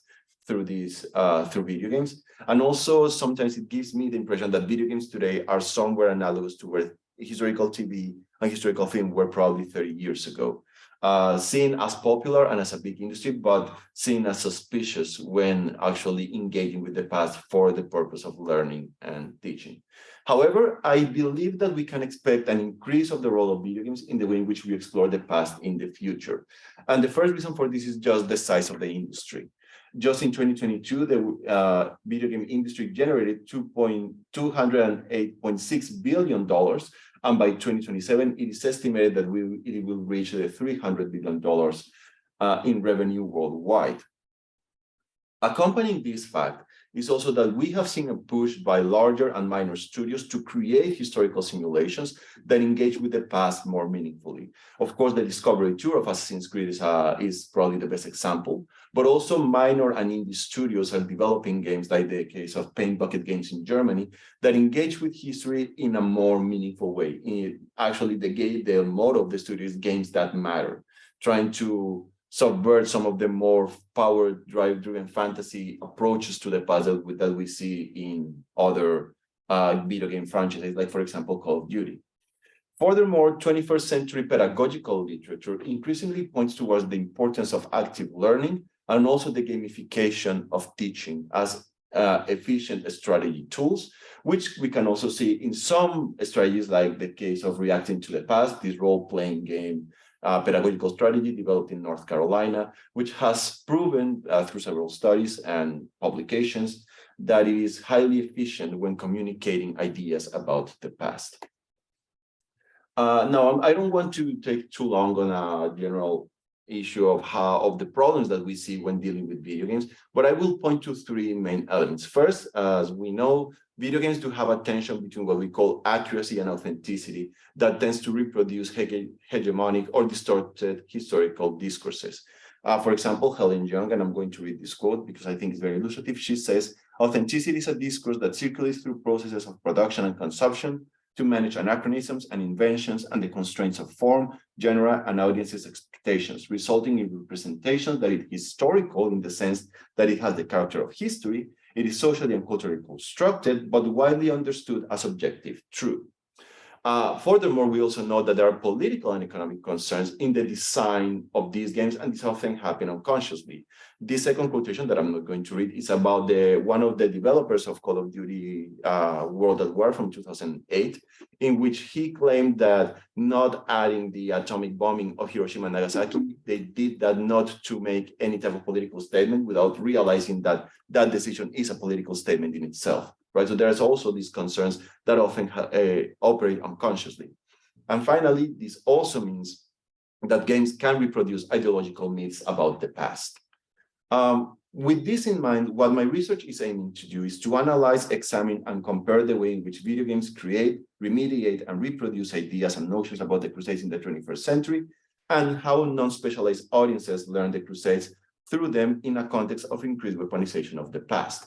through video games. And also sometimes it gives me the impression that video games today are somewhere analogous to where historical TV and historical film were probably 30 years ago. Seen as popular and as a big industry, but seen as suspicious when actually engaging with the past for the purpose of learning and teaching. However, I believe that we can expect an increase of the role of video games in the way in which we explore the past in the future. And the first reason for this is just the size of the industry. Just in 2022, the video game industry generated $208.6 billion. And by 2027, it is estimated that it will reach the $300 billion in revenue worldwide. Accompanying this fact is also that we have seen a push by larger and minor studios to create historical simulations that engage with the past more meaningfully. Of course, the Discovery Tour of Assassin's Creed is probably the best example, but also minor and indie studios are developing games like the case of Paint Bucket Games in Germany that engage with history in a more meaningful way. Actually, the motto of the studio is games that matter, trying to subvert some of the more power drive-driven fantasy approaches to the past that we see in other video game franchises, like, for example, Call of Duty. Furthermore, 21st century pedagogical literature increasingly points towards the importance of active learning and also the gamification of teaching as efficient strategy tools, which we can also see in some strategies, like the case of Reacting to the Past, this role-playing game pedagogical strategy developed in North Carolina, which has proven through several studies and publications that it is highly efficient when communicating ideas about the past. Now, I don't want to take too long on a general issue of the problems that we see when dealing with video games, but I will point to three main elements. First, as we know, video games do have a tension between what we call accuracy and authenticity that tends to reproduce hegemonic or distorted historical discourses. For example, Helen Young, and I'm going to read this quote because I think it's very illustrative. She says, "Authenticity is a discourse that circulates through processes of production and consumption to manage anachronisms and inventions and the constraints of form, genre, and audience's expectations, resulting in representations that is historical in the sense that it has the character of history. It is socially and culturally constructed, but widely understood as objective truth." Furthermore, we also know that there are political and economic concerns in the design of these games, and this often happen unconsciously. This second quotation that I'm not going to read is about one of the developers of Call of Duty World at War from 2008, in which he claimed that not adding the atomic bombing of Hiroshima and Nagasaki, they did that not to make any type of political statement without realizing that that decision is a political statement in itself. Right, so there's also these concerns that often operate unconsciously. And finally, this also means that games can reproduce ideological myths about the past. With this in mind, what my research is aiming to do is to analyze, examine, and compare the way in which video games create, remediate, and reproduce ideas and notions about the Crusades in the 21st century, and how non-specialized audiences learn the Crusades through them in a context of increased weaponization of the past.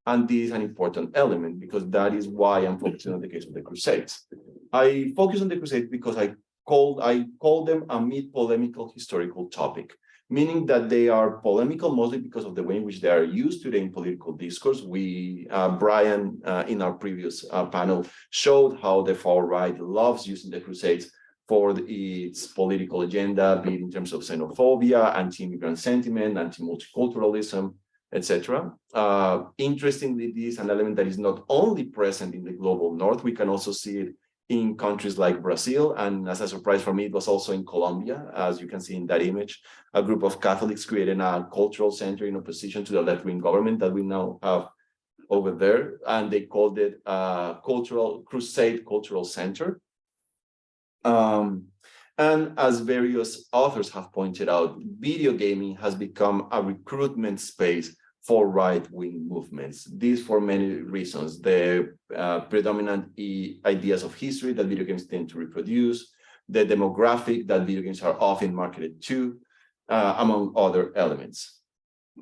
And this is an important element because that is why I'm focusing on the case of the Crusades. I focus on the Crusades because I call them a mid-polemical historical topic, meaning that they are polemical mostly because of the way in which they are used today in political discourse. Brian, in our previous panel, showed how the far right loves using the Crusades for its political agenda, be it in terms of xenophobia, anti-immigrant sentiment, anti-multiculturalism, etc. Interestingly, this is an element that is not only present in the global north, we can also see it in countries like Brazil, and as a surprise for me, it was also in Colombia, as you can see in that image. A group of Catholics created a cultural center in opposition to the left-wing government that we now have over there, and they called it Crusade Cultural Center. And as various authors have pointed out, video gaming has become a recruitment space for right-wing movements. This for many reasons. The predominant ideas of history that video games tend to reproduce, the demographic that video games are often marketed to, among other elements.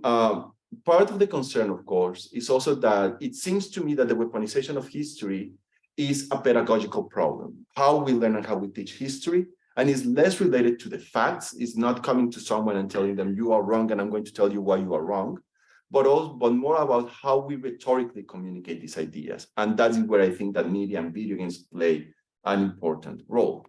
Part of the concern, of course, is also that it seems to me that the weaponization of history is a pedagogical problem. How we learn and how we teach history, and is less related to the facts. It's not coming to someone and telling them you are wrong and I'm going to tell you why you are wrong, but more about how we rhetorically communicate these ideas. And that is where I think that media and video games play an important role.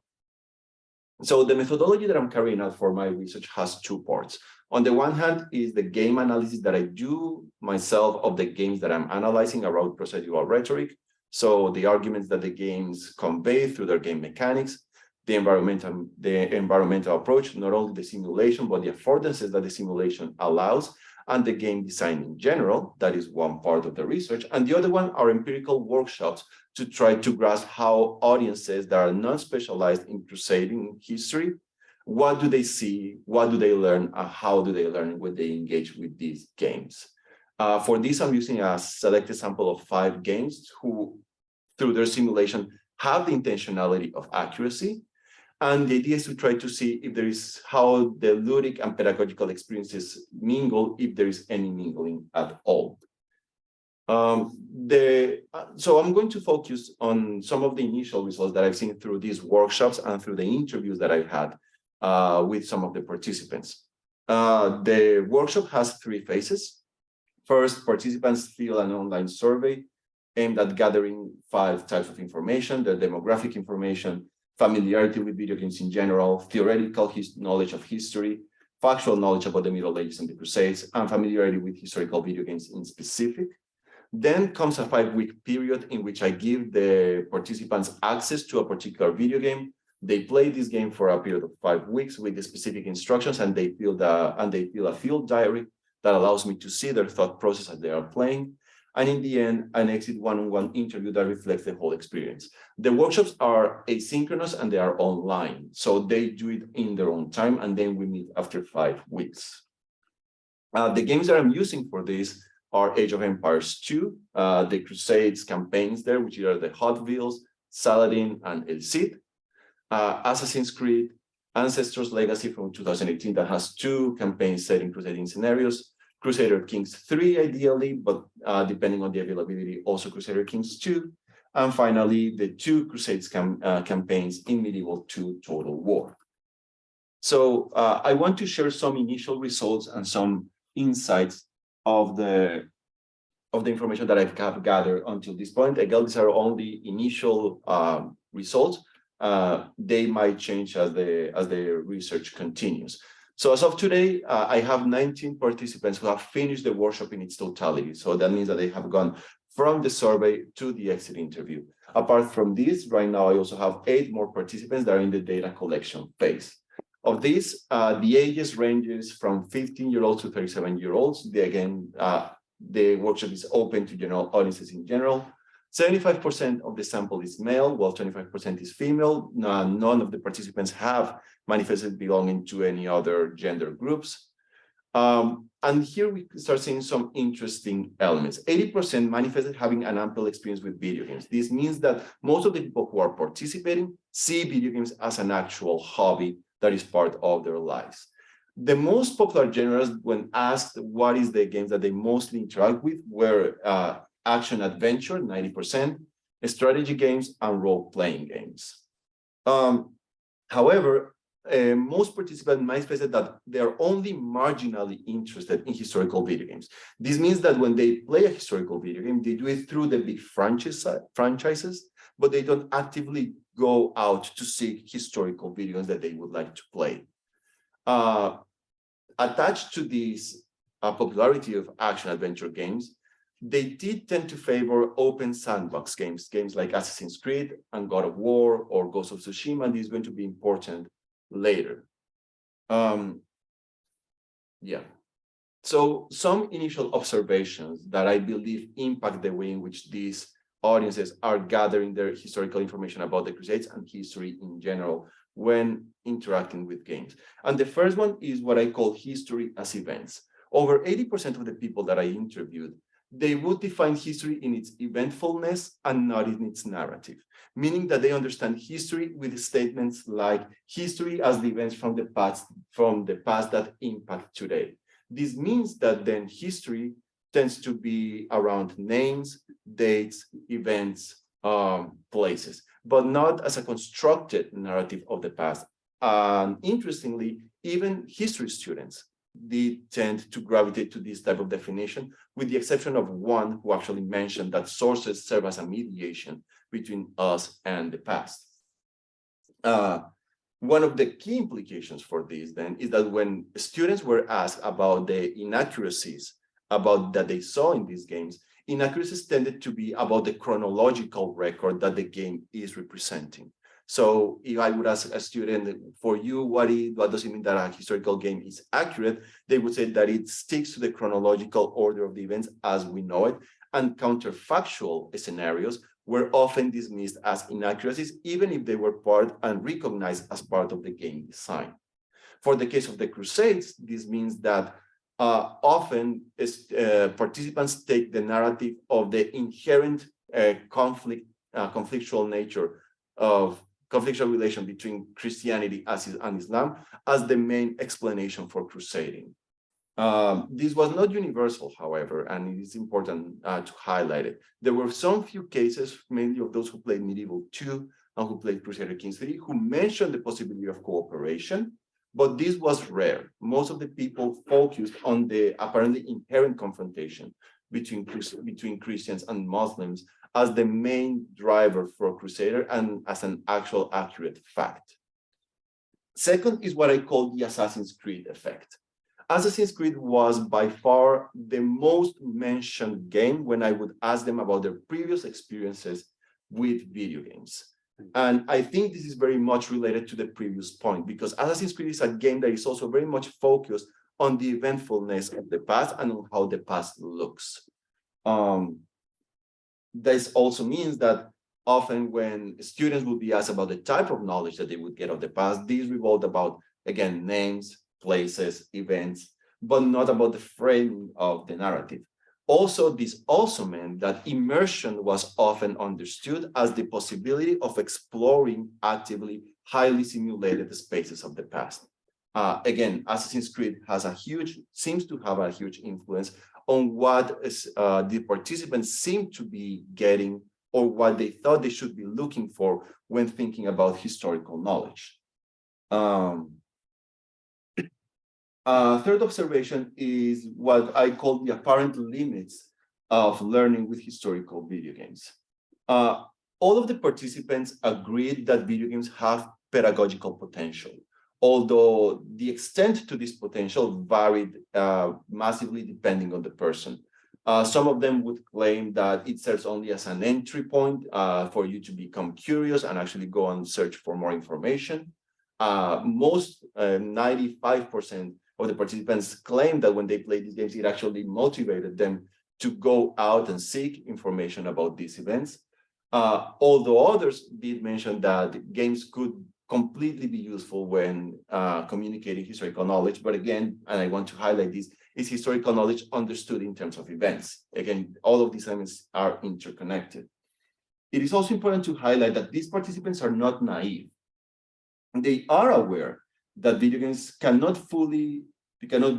So the methodology that I'm carrying out for my research has two parts. On the one hand is the game analysis that I do myself of the games that I'm analyzing around procedural rhetoric. So the arguments that the games convey through their game mechanics, the environmental approach, not only the simulation, but the affordances that the simulation allows, and the game design in general. That is one part of the research. And the other one are empirical workshops to try to grasp how audiences that are not specialized in crusading history, what do they see, what do they learn, and how do they learn when they engage with these games. For this, I'm using a selected sample of 5 games who, through their simulation, have the intentionality of accuracy. And the idea is to try to see if there is how the ludic and pedagogical experiences mingle, if there is any mingling at all. So I'm going to focus on some of the initial results that I've seen through these workshops and through the interviews that I've had with some of the participants. The workshop has 3 phases. First, participants fill an online survey aimed at gathering 5 types of information: the demographic information, familiarity with video games in general, theoretical knowledge of history, factual knowledge about the Middle Ages and the Crusades, and familiarity with historical video games in specific. Then comes a 5-week period in which I give the participants access to a particular video game. They play this game for a period of 5 weeks with the specific instructions, and they fill a field diary that allows me to see their thought process as they are playing. And in the end, an exit one-on-one interview that reflects the whole experience. The workshops are asynchronous and they are online. So they do it in their own time, and then we meet after 5 weeks. The games that I'm using for this are Age of Empires 2, the Crusades campaigns there, which are the Hot Wheels, Saladin, and El Cid. Assassin's Creed, Ancestors Legacy from 2018 that has 2 campaigns set in crusading scenarios. Crusader Kings 3 ideally, but depending on the availability, also Crusader Kings 2. And finally, the 2 Crusades campaigns in Medieval 2 Total War. So I want to share some initial results and some insights of the information that I've gathered until this point. Again, these are only initial results. They might change as the research continues. So as of today, I have 19 participants who have finished the workshop in its totality. So that means that they have gone from the survey to the exit interview. Apart from this, right now, I also have 8 more participants that are in the data collection phase. Of these, the ages ranges from 15-year-olds to 37-year-olds. The workshop is open to general audiences in general. 75% of the sample is male, while 25% is female. None of the participants have manifested belonging to any other gender groups. And here we start seeing some interesting elements. 80% manifested having an ample experience with video games. This means that most of the people who are participating see video games as an actual hobby that is part of their lives. The most popular genres, when asked what is the games that they mostly interact with, were action adventure, 90%, strategy games, and role-playing games. However, most participants manifested that they are only marginally interested in historical video games. This means that when they play a historical video game, they do it through the big franchises, but they don't actively go out to seek historical video games that they would like to play. Attached to this popularity of action-adventure games, they did tend to favor open sandbox games, games like Assassin's Creed and God of War or Ghost of Tsushima. This is going to be important later. So some initial observations that I believe impact the way in which these audiences are gathering their historical information about the Crusades and history in general when interacting with games. And the first one is what I call history as events. Over 80% of the people that I interviewed, they would define history in its eventfulness and not in its narrative, meaning that they understand history with statements like history as the events from the past that impact today. This means that then history tends to be around names, dates, events, places, but not as a constructed narrative of the past. Interestingly, even history students, they tend to gravitate to this type of definition, with the exception of one who actually mentioned that sources serve as a mediation between us and the past. One of the key implications for this then is that when students were asked about the inaccuracies that they saw in these games, inaccuracies tended to be about the chronological record that the game is representing. So if I would ask a student, for you, what does it mean that a historical game is accurate? They would say that it sticks to the chronological order of the events as we know it, and counterfactual scenarios were often dismissed as inaccuracies, even if they were part and recognized as part of the game design. For the case of the Crusades, this means that often participants take the narrative of the inherent conflictual nature of conflictual relation between Christianity and Islam as the main explanation for crusading. This was not universal, however, and it is important to highlight it. There were some few cases, mainly of those who played Medieval 2 and who played Crusader Kings 3, who mentioned the possibility of cooperation, but this was rare. Most of the people focused on the apparently inherent confrontation between Christians and Muslims as the main driver for a crusader and as an actual accurate fact. Second is what I call the Assassin's Creed effect. Assassin's Creed was by far the most mentioned game when I would ask them about their previous experiences with video games. And I think this is very much related to the previous point, because Assassin's Creed is a game that is also very much focused on the eventfulness of the past and on how the past looks. This also means that often when students would be asked about the type of knowledge that they would get of the past, these revolved about, again, names, places, events, but not about the framing of the narrative. Also, this also meant that immersion was often understood as the possibility of exploring actively highly simulated spaces of the past. Again, Assassin's Creed seems to have a huge influence on what the participants seem to be getting or what they thought they should be looking for when thinking about historical knowledge. Third observation is what I call the apparent limits of learning with historical video games. All of the participants agreed that video games have pedagogical potential, although the extent to this potential varied massively depending on the person. Some of them would claim that it serves only as an entry point for you to become curious and actually go and search for more information. Most 95% of the participants claim that when they play these games, it actually motivated them to go out and seek information about these events. Although others did mention that games could completely be useful when communicating historical knowledge. But again, and I want to highlight this, is historical knowledge understood in terms of events. Again, all of these elements are interconnected. It is also important to highlight that these participants are not naive. They are aware that video games cannot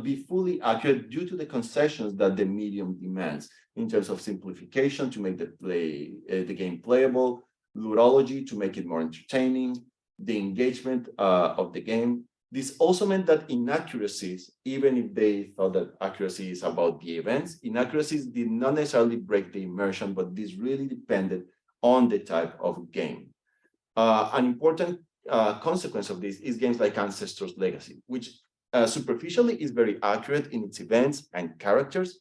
be fully accurate due to the concessions that the medium demands in terms of simplification to make the game playable, ludology to make it more entertaining, the engagement of the game. This also meant that inaccuracies, even if they thought that accuracy is about the events, inaccuracies did not necessarily break the immersion, but this really depended on the type of game. An important consequence of this is games like Ancestors Legacy, which superficially is very accurate in its events and characters,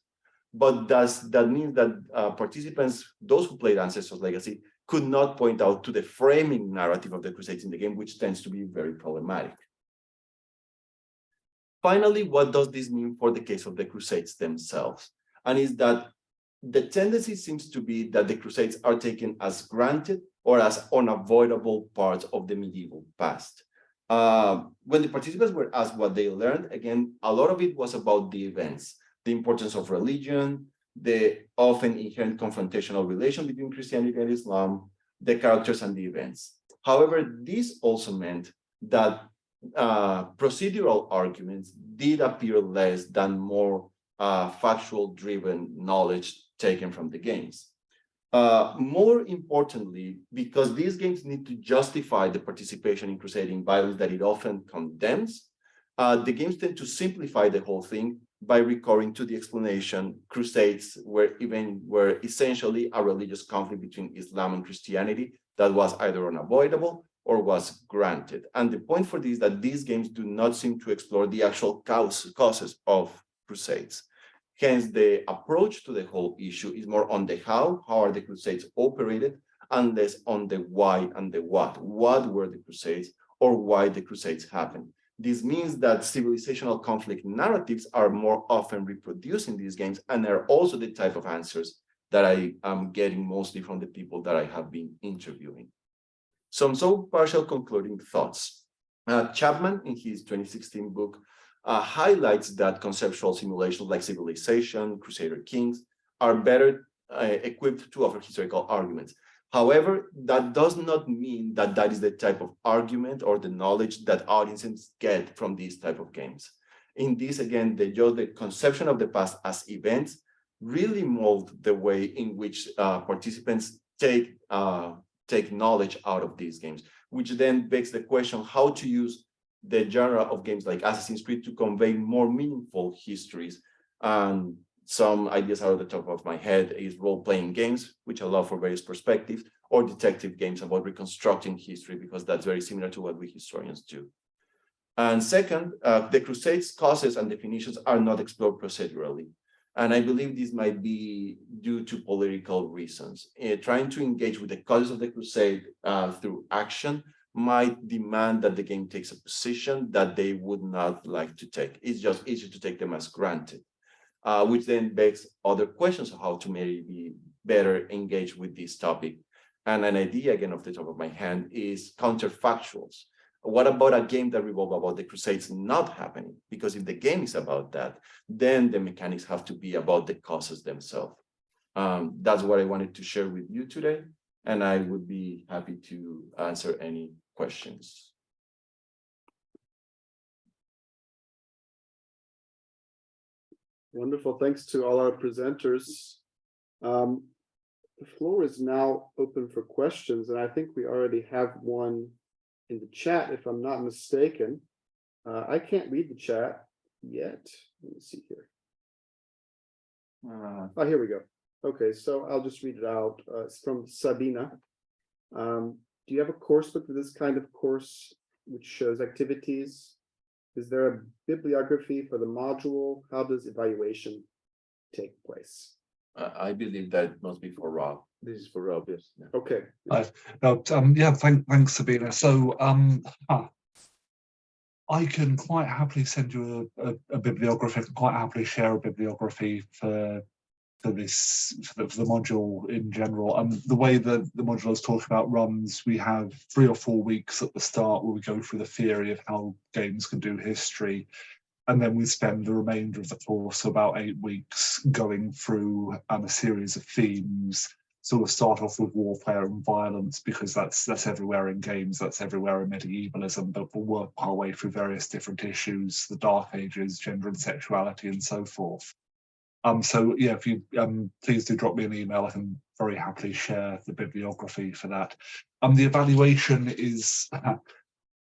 but that means that participants, those who played Ancestors Legacy, could not point out to the framing narrative of the Crusades in the game, which tends to be very problematic. Finally, what does this mean for the case of the Crusades themselves? And is that the tendency seems to be that the Crusades are taken as granted or as unavoidable parts of the medieval past. When the participants were asked what they learned, again, a lot of it was about the events, the importance of religion, the often inherent confrontational relation between Christianity and Islam, the characters and the events. However, this also meant that procedural arguments did appear less than more factual-driven knowledge taken from the games. More importantly, because these games need to justify the participation in crusading violence that it often condemns, the games tend to simplify the whole thing by recurring to the explanation crusades were essentially a religious conflict between Islam and Christianity that was either unavoidable or was granted. And the point for this is that these games do not seem to explore the actual causes of crusades. Hence, the approach to the whole issue is more on the how are the crusades operated, and less on the why and the what. What were the crusades or why the crusades happened? This means that civilizational conflict narratives are more often reproduced in these games, and are also the type of answers that I am getting mostly from the people that I have been interviewing. Some partial concluding thoughts. Chapman, in his 2016 book, highlights that conceptual simulations like Civilization, Crusader Kings are better equipped to offer historical arguments. However, that does not mean that that is the type of argument or the knowledge that audiences get from these type of games. In this, again, the conception of the past as events really mold the way in which participants take knowledge out of these games, which then begs the question how to use the genre of games like Assassin's Creed to convey more meaningful histories. And some ideas out of the top of my head is role-playing games, which allow for various perspectives, or detective games about reconstructing history, because that's very similar to what we historians do. And second, the Crusades' causes and definitions are not explored procedurally. And I believe this might be due to political reasons. Trying to engage with the causes of the Crusade through action might demand that the game takes a position that they would not like to take. It's just easier to take them as granted, which then begs other questions of how to maybe better engage with this topic. And an idea, again, off the top of my hand, is counterfactuals. What about a game that revolves about the Crusades not happening? Because if the game is about that, then the mechanics have to be about the causes themselves. That's what I wanted to share with you today, and I would be happy to answer any questions. Wonderful. Thanks to all our presenters. The floor is now open for questions, and I think we already have one in the chat, if I'm not mistaken. I can't read the chat yet. Let me see here. Oh, here we go. Okay, so I'll just read it out. It's from Sabina. Do you have a coursebook for this kind of course which shows activities? Is there a bibliography for the module? How does evaluation take place? I believe that must be for Rob. This is for Rob, yes. Okay. Yeah, thanks, Sabina. So I can quite happily send you a bibliography. I can quite happily share a bibliography for the module in general. The way that the module I was talking about runs, we have 3 or 4 weeks at the start where we go through the theory of how games can do history, and then we spend the remainder of the course, about 8 weeks, going through a series of themes sort of start off with warfare and violence because that's everywhere in games, that's everywhere in medievalism, but we'll work our way through various different issues, the Dark Ages, gender and sexuality, and so forth. So yeah, if you please do drop me an email, I can very happily share the bibliography for that. The evaluation is,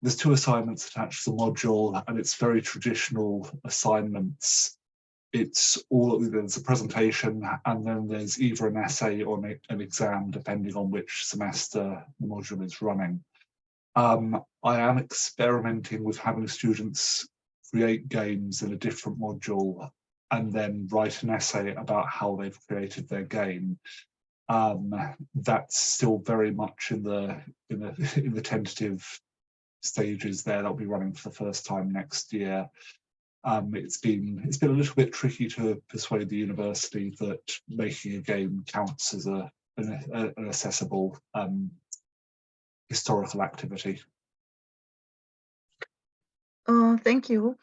there's 2 assignments attached to the module, and it's very traditional assignments. It's all, there's a presentation, and then there's either an essay or an exam, depending on which semester the module is running. I am experimenting with having students create games in a different module and then write an essay about how they've created their game. That's still very much in the tentative stages there. That'll be running for the first time next year. It's been a little bit tricky to persuade the university that making a game counts as an accessible historical activity. Thank you.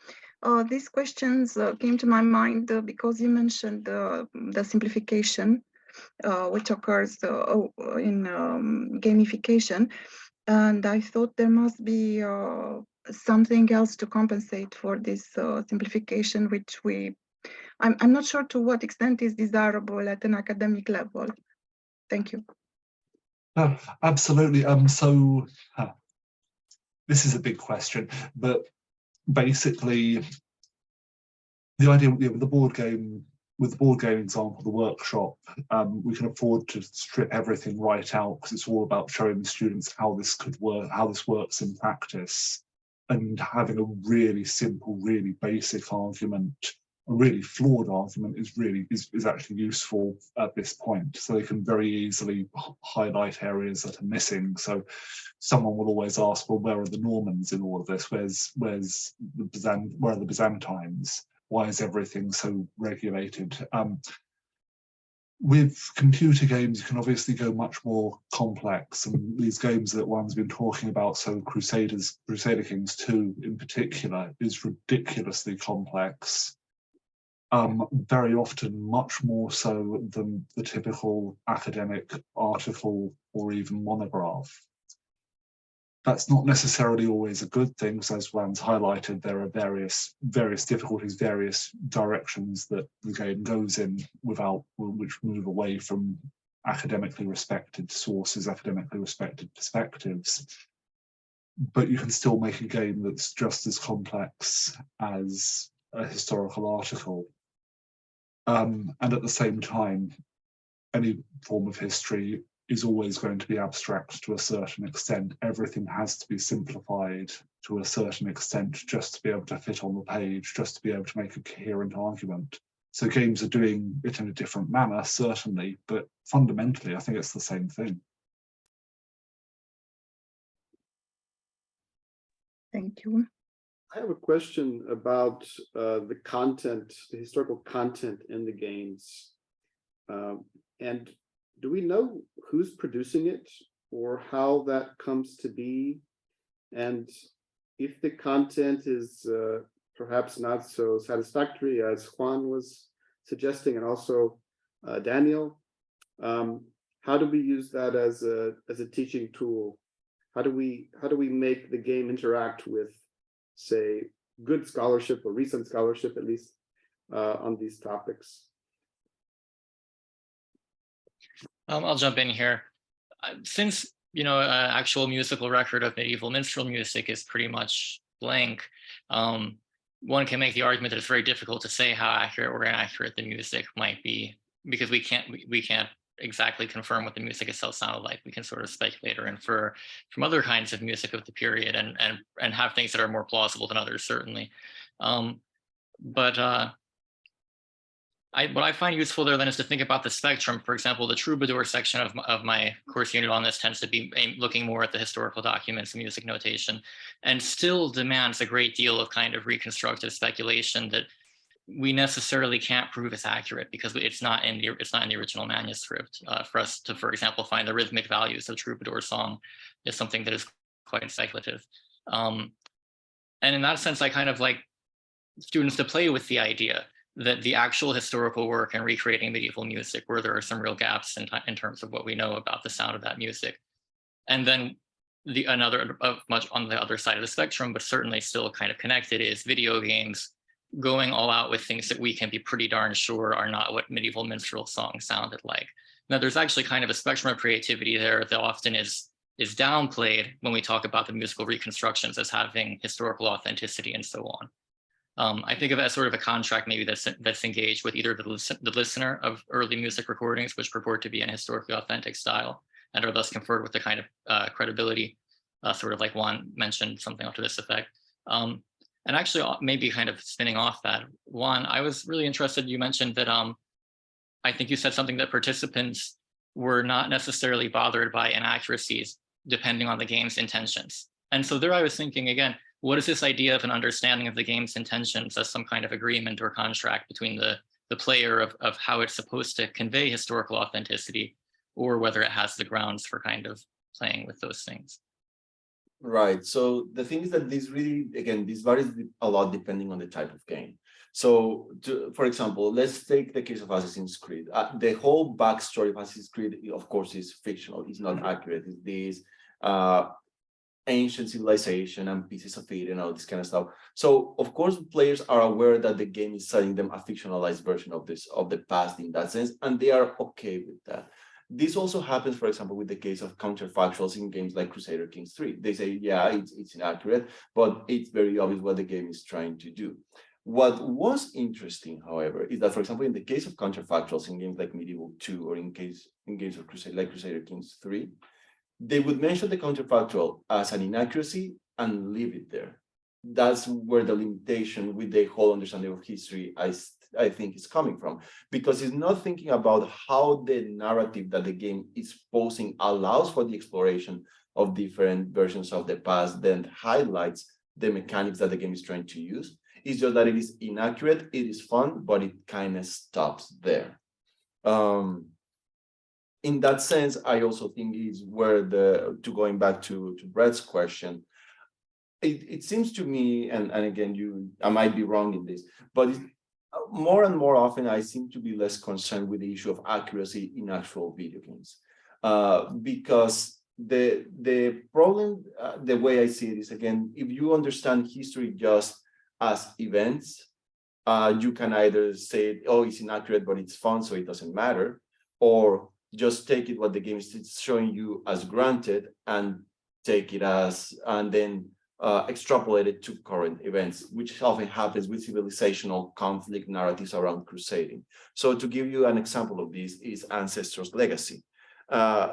These questions came to my mind because you mentioned the simplification which occurs in gamification, and I thought there must be something else to compensate for this simplification, which I'm not sure to what extent is desirable at an academic level. Thank you. Absolutely. So this is a big question, but basically the idea with the board game example, the workshop, we can afford to strip everything right out because it's all about showing the students how this could work, how this works in practice, and having a really simple, really basic argument, a really flawed argument is actually useful at this point. So they can very easily highlight areas that are missing. So someone will always ask, well, where are the Normans in all of this? Where are the Byzantines? Why is everything so regulated? With computer games, you can obviously go much more complex, and these games that Juan's been talking about, so Crusader Kings 2 in particular, is ridiculously complex. Very often much more so than the typical academic article or even monograph. That's not necessarily always a good thing, because as Juan's highlighted, there are various difficulties, various directions that the game goes in which move away from academically respected sources, academically respected perspectives. But you can still make a game that's just as complex as a historical article. And at the same time, any form of history is always going to be abstract to a certain extent. Everything has to be simplified to a certain extent just to be able to fit on the page, just to be able to make a coherent argument. So games are doing it in a different manner, certainly, but fundamentally, I think it's the same thing. Thank you. I have a question about the content, the historical content in the games. And do we know who's producing it or how that comes to be? And if the content is perhaps not so satisfactory as Juan was suggesting, and also Daniel, how do we use that as a teaching tool? How do we make the game interact with, say, good scholarship or recent scholarship, at least on these topics? I'll jump in here. Since actual musical record of medieval minstrel music is pretty much blank, one can make the argument that it's very difficult to say how accurate or inaccurate the music might be, because we can't exactly confirm what the music itself sounded like. We can sort of speculate or infer from other kinds of music of the period and have things that are more plausible than others, certainly. What I find useful there then is to think about the spectrum. For example, the troubadour section of my course unit on this tends to be looking more at the historical documents and music notation, and still demands a great deal of kind of reconstructive speculation that we necessarily can't prove is accurate because it's not in the original manuscript. For us to, for example, find the rhythmic values of troubadour song is something that is quite speculative. And in that sense, I kind of like students to play with the idea that the actual historical work and recreating medieval music, where there are some real gaps in terms of what we know about the sound of that music. And then another much on the other side of the spectrum, but certainly still kind of connected, is video games going all out with things that we can be pretty darn sure are not what medieval minstrel songs sounded like. Now, there's actually kind of a spectrum of creativity there that often is downplayed when we talk about the musical reconstructions as having historical authenticity and so on. I think of it as sort of a contract maybe that's engaged with either the listener of early music recordings, which purport to be in a historically authentic style and are thus conferred with the kind of credibility, sort of like Juan mentioned something to this effect. And actually maybe kind of spinning off that, Juan, I was really interested, you mentioned that I think you said something that participants were not necessarily bothered by inaccuracies depending on the game's intentions. And so there I was thinking again, what is this idea of an understanding of the game's intentions as some kind of agreement or contract between the player of how it's supposed to convey historical authenticity, or whether it has the grounds for kind of playing with those things? Right. So the thing is that this really, again, this varies a lot depending on the type of game. So, for example, let's take the case of Assassin's Creed. The whole backstory of Assassin's Creed, of course, is fictional. It's not accurate. It's this ancient civilization and pieces of it and all this kind of stuff. So, of course, players are aware that the game is selling them a fictionalized version of the past in that sense, and they are okay with that. This also happens, for example, with the case of counterfactuals in games like Crusader Kings 3. They say, yeah, it's inaccurate, but it's very obvious what the game is trying to do. What was interesting, however, is that, for example, in the case of counterfactuals in games like Medieval 2 or in games of Crusader Kings 3, they would mention the counterfactual as an inaccuracy and leave it there. That's where the limitation with the whole understanding of history, I think, is coming from, because it's not thinking about how the narrative that the game is posing allows for the exploration of different versions of the past, then highlights the mechanics that the game is trying to use. It's just that it is inaccurate, it is fun, but it kind of stops there. In that sense, I also think is where going back to Brett's question, it seems to me, and again, I might be wrong in this, but more and more often, I seem to be less concerned with the issue of accuracy in actual video games, because the problem, the way I see it is, again, if you understand history just as events, you can either say, oh, it's inaccurate, but it's fun, so it doesn't matter, or just take it what the game is showing you as granted and take it as, and then extrapolate it to current events, which often happens with civilizational conflict narratives around crusading. So to give you an example of this is Ancestors Legacy.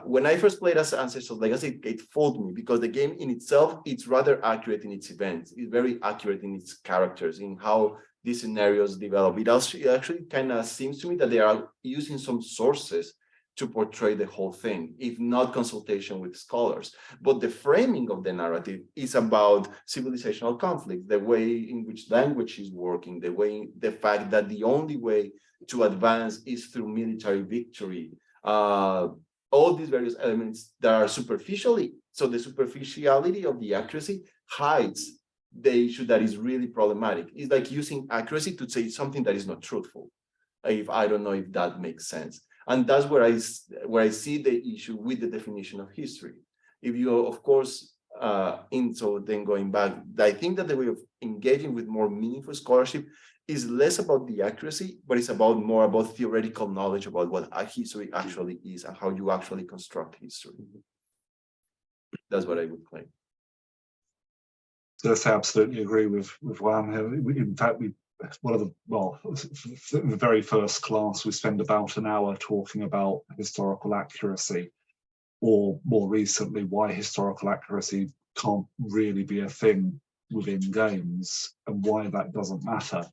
When I first played as Ancestors Legacy, it fooled me because the game in itself, it's rather accurate in its events. It's very accurate in its characters, in how these scenarios develop. It actually kind of seems to me that they are using some sources to portray the whole thing, if not consultation with scholars. But the framing of the narrative is about civilizational conflict, the way in which language is working, the fact that the only way to advance is through military victory. All these various elements that are superficially, so the superficiality of the accuracy hides the issue that is really problematic. It's like using accuracy to say something that is not truthful. I don't know if that makes sense. And that's where I see the issue with the definition of history. If you, of course, so then going back, I think that the way of engaging with more meaningful scholarship is less about the accuracy, but it's more about theoretical knowledge about what a history actually is and how you actually construct history. That's what I would claim. Yes, I absolutely agree with Juan here. In fact, the very first class, we spend about an hour talking about historical accuracy, or more recently, why historical accuracy can't really be a thing within games and why that doesn't matter.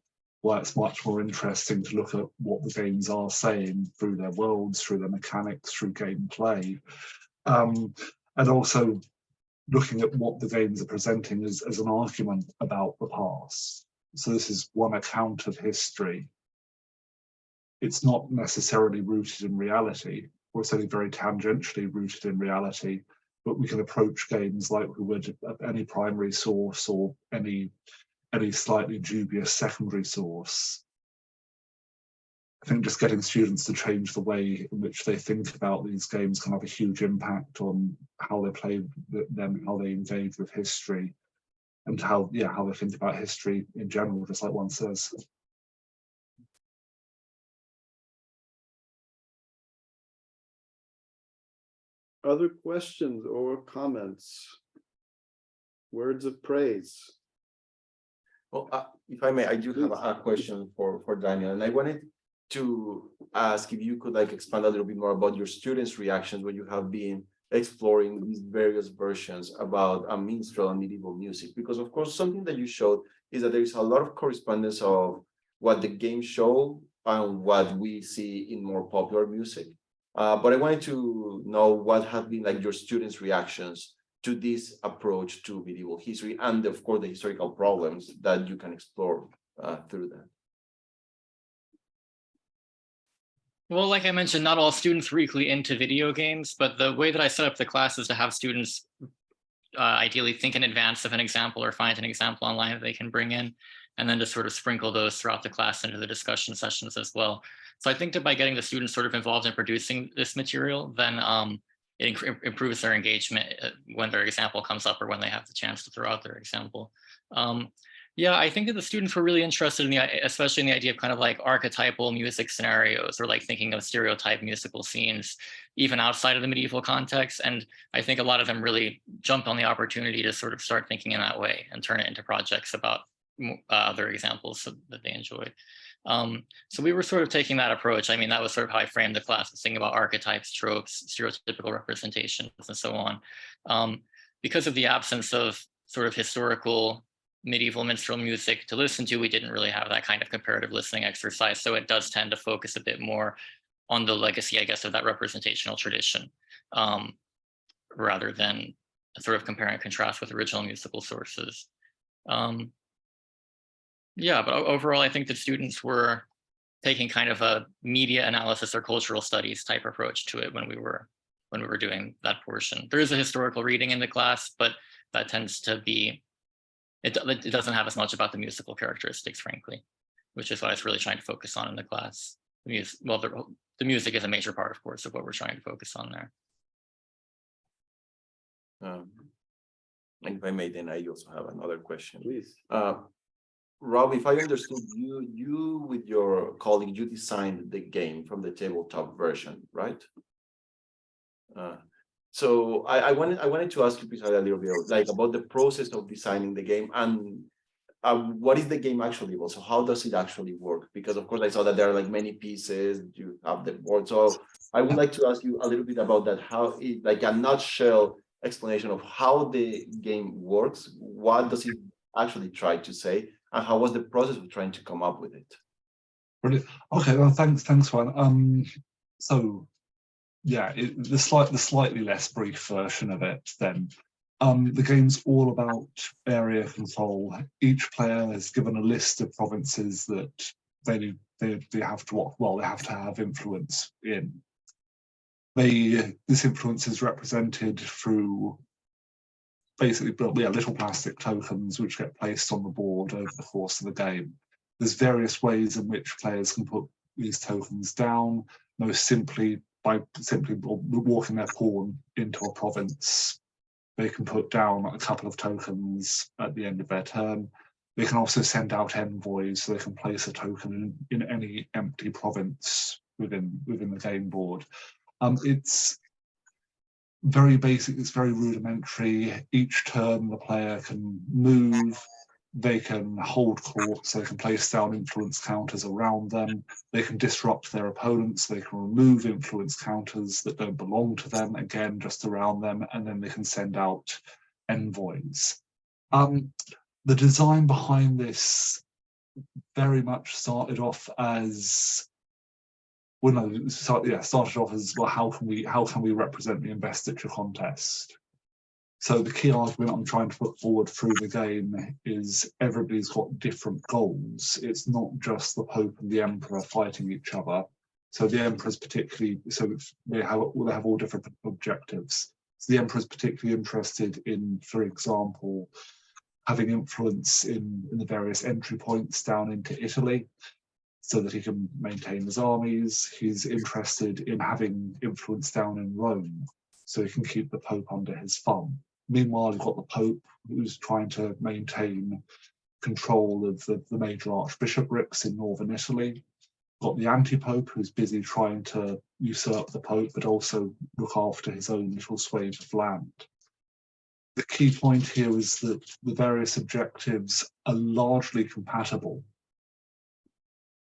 Why it's much more interesting to look at what the games are saying through their worlds, through their mechanics, through gameplay, and also looking at what the games are presenting as an argument about the past. So this is one account of history. It's not necessarily rooted in reality, or it's only very tangentially rooted in reality, but we can approach games like we would any primary source or any slightly dubious secondary source I think just getting students to change the way in which they think about these games can have a huge impact on how they play them, how they engage with history, and how they think about history in general, just like one says. Other questions or comments? Words of praise? Well, if I may, I do have a question for Daniel, and I wanted to ask if you could expand a little bit more about your students' reactions when you have been exploring these various versions about a minstrel and medieval music, because of course something that you showed is that there is a lot of correspondence of what the game show and what we see in more popular music. But I wanted to know what have been your students' reactions to this approach to medieval history, and of course the historical problems that you can explore through that. Well, like I mentioned, not all students were equally into video games, but the way that I set up the class is to have students ideally think in advance of an example or find an example online that they can bring in, and then just sort of sprinkle those throughout the class into the discussion sessions as well. So I think that by getting the students sort of involved in producing this material, then it improves their engagement when their example comes up or when they have the chance to throw out their example. Yeah, I think that the students were really interested in especially in the idea of kind of archetypal music scenarios, or thinking of stereotype musical scenes, even outside of the medieval context. And I think a lot of them really jumped on the opportunity to sort of start thinking in that way and turn it into projects about other examples that they enjoyed. So we were sort of taking that approach. I mean, that was sort of how I framed the class, was thinking about archetypes, tropes, stereotypical representations, and so on. Because of the absence of sort of historical medieval minstrel music to listen to, we didn't really have that kind of comparative listening exercise. So it does tend to focus a bit more on the legacy, I guess, of that representational tradition, rather than sort of compare and contrast with original musical sources. Yeah, but overall, I think the students were taking kind of a media analysis or cultural studies type approach to it when we were doing that portion. There is a historical reading in the class, but that tends to be, it doesn't have as much about the musical characteristics, frankly, which is what I was really trying to focus on in the class. The music is a major part, of course, of what we're trying to focus on there. And if I may, then I also have another question. Please. Rob, if I understood you with your colleague, you designed the game from the tabletop version, right? So I wanted to ask you, please, a little bit about the process of designing the game, and what is the game actually about? So how does it actually work? Because of course I saw that there are many pieces, you have the board. So I would like to ask you a little bit about that, how it, a nutshell explanation of how the game works. What does it actually try to say? And how was the process of trying to come up with it? Brilliant. Okay, well, thanks, Juan. So yeah, the slightly less brief version of it then. The game's all about area control. Each player is given a list of provinces that they have to have influence in. This influence is represented through basically little plastic tokens which get placed on the board over the course of the game. There's various ways in which players can put these tokens down, most simply by walking their pawn into a province. They can put down a couple of tokens at the end of their turn. They can also send out envoys, so they can place a token in any empty province within the game board. It's very basic, it's very rudimentary. Each turn the player can move, they can hold court, so they can place down influence counters around them. They can disrupt their opponents, they can remove influence counters that don't belong to them, again, just around them, and then they can send out envoys. The design behind this very much started off as, started off as, well, how can we represent the investiture contest? So the key argument I'm trying to put forward through the game is everybody's got different goals. It's not just the Pope and the Emperor fighting each other. So the Emperor's particularly, so they have all different objectives. So the Emperor's particularly interested in, for example, having influence in the various entry points down into Italy. so that he can maintain his armies. He's interested in having influence down in Rome, so he can keep the Pope under his thumb. Meanwhile, you've got the Pope who's trying to maintain control of the major archbishoprics in northern Italy. Got the anti-Pope who's busy trying to usurp the Pope, but also look after his own little swathe of land. The key point here is that the various objectives are largely compatible.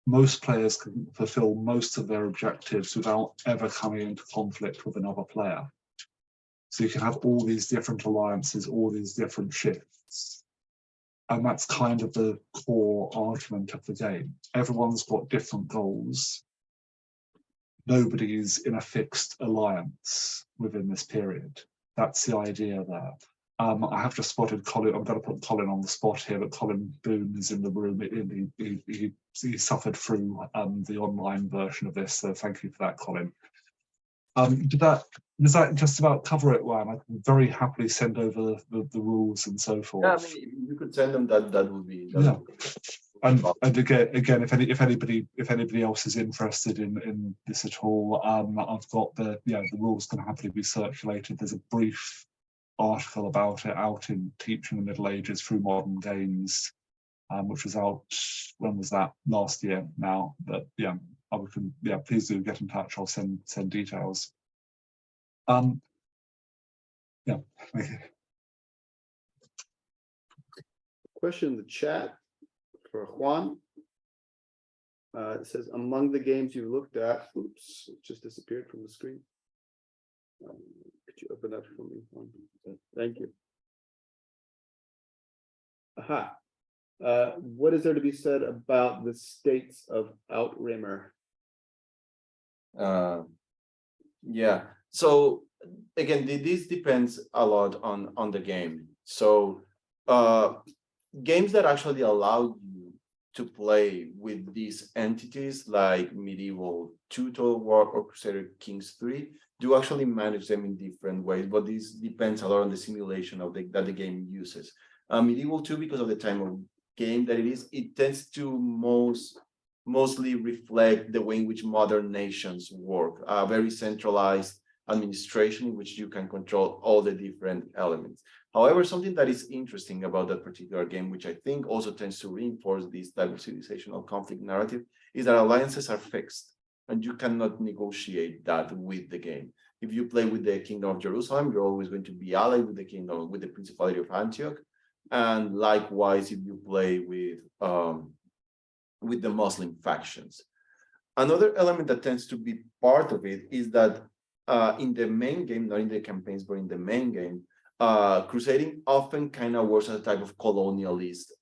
Most players can fulfill most of their objectives without ever coming into conflict with another player. So you can have all these different alliances, all these different shifts. And that's kind of the core argument of the game. Everyone's got different goals. Nobody's in a fixed alliance within this period. That's the idea there. I have just spotted Colin. I'm going to put Colin on the spot here, but Colin Boone is in the room. He suffered through the online version of this, so thank you for that, Colin. Does that just about cover it, Juan? I can very happily send over the rules and so forth. Yeah, I mean, if you could send them, that would be. Yeah. And again, if anybody else is interested in this at all, I've got the rules can happily be circulated. There's a brief article about it out in Teaching the Middle Ages Through Modern Games, which was out, when was that? Last year now. But yeah, please do get in touch. I'll send details. Yeah, thank you. Question in the chat for Juan. It says, among the games you looked at, oops, it just disappeared from the screen. Could you open that for me, Juan? Thank you. Aha. What is there to be said about the states of Outrimmer? Yeah. So again, this depends a lot on the game. So games that actually allow you to play with these entities like Medieval 2 Total War or Crusader Kings 3 do actually manage them in different ways, but this depends a lot on the simulation of that the game uses. Medieval 2, because of the time of game that it is, it tends to mostly reflect the way in which modern nations work, very centralized administration in which you can control all the different elements. However, something that is interesting about that particular game, which I think also tends to reinforce this type of civilizational conflict narrative, is that alliances are fixed and you cannot negotiate that with the game. If you play with the Kingdom of Jerusalem, you're always going to be allied with the Principality of Antioch. And likewise, if you play with the Muslim factions. Another element that tends to be part of it is that in the main game, not in the campaigns, but in the main game, crusading often kind of works as a type of colonialist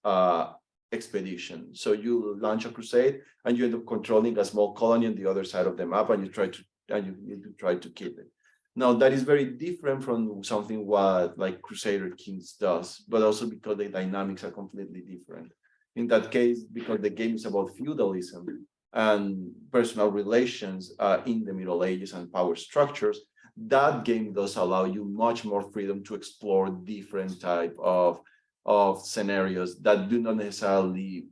expedition. So you launch a crusade and you end up controlling a small colony on the other side of the map, and you try to keep it. Now that is very different from something what like Crusader Kings does, but also because the dynamics are completely different. In that case, because the game is about feudalism and personal relations in the Middle Ages and power structures, that game does allow you much more freedom to explore different type of scenarios that do not necessarily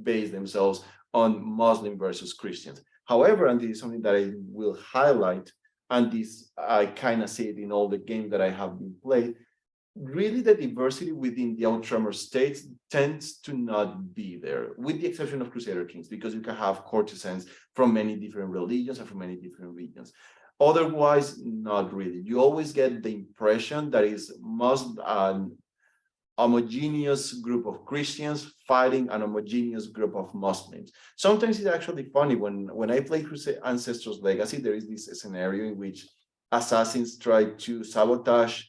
base themselves on Muslim versus Christians. However, and this is something that I will highlight, and this I kind of see it in all the games that I have been played, really the diversity within the Outrimmer states tends to not be there, with the exception of Crusader Kings, because you can have courtesans from many different religions and from many different regions. Otherwise, not really. You always get the impression that it's an homogeneous group of Christians fighting an homogeneous group of Muslims. Sometimes it's actually funny when I play Ancestors Legacy, there is this scenario in which assassins try to sabotage.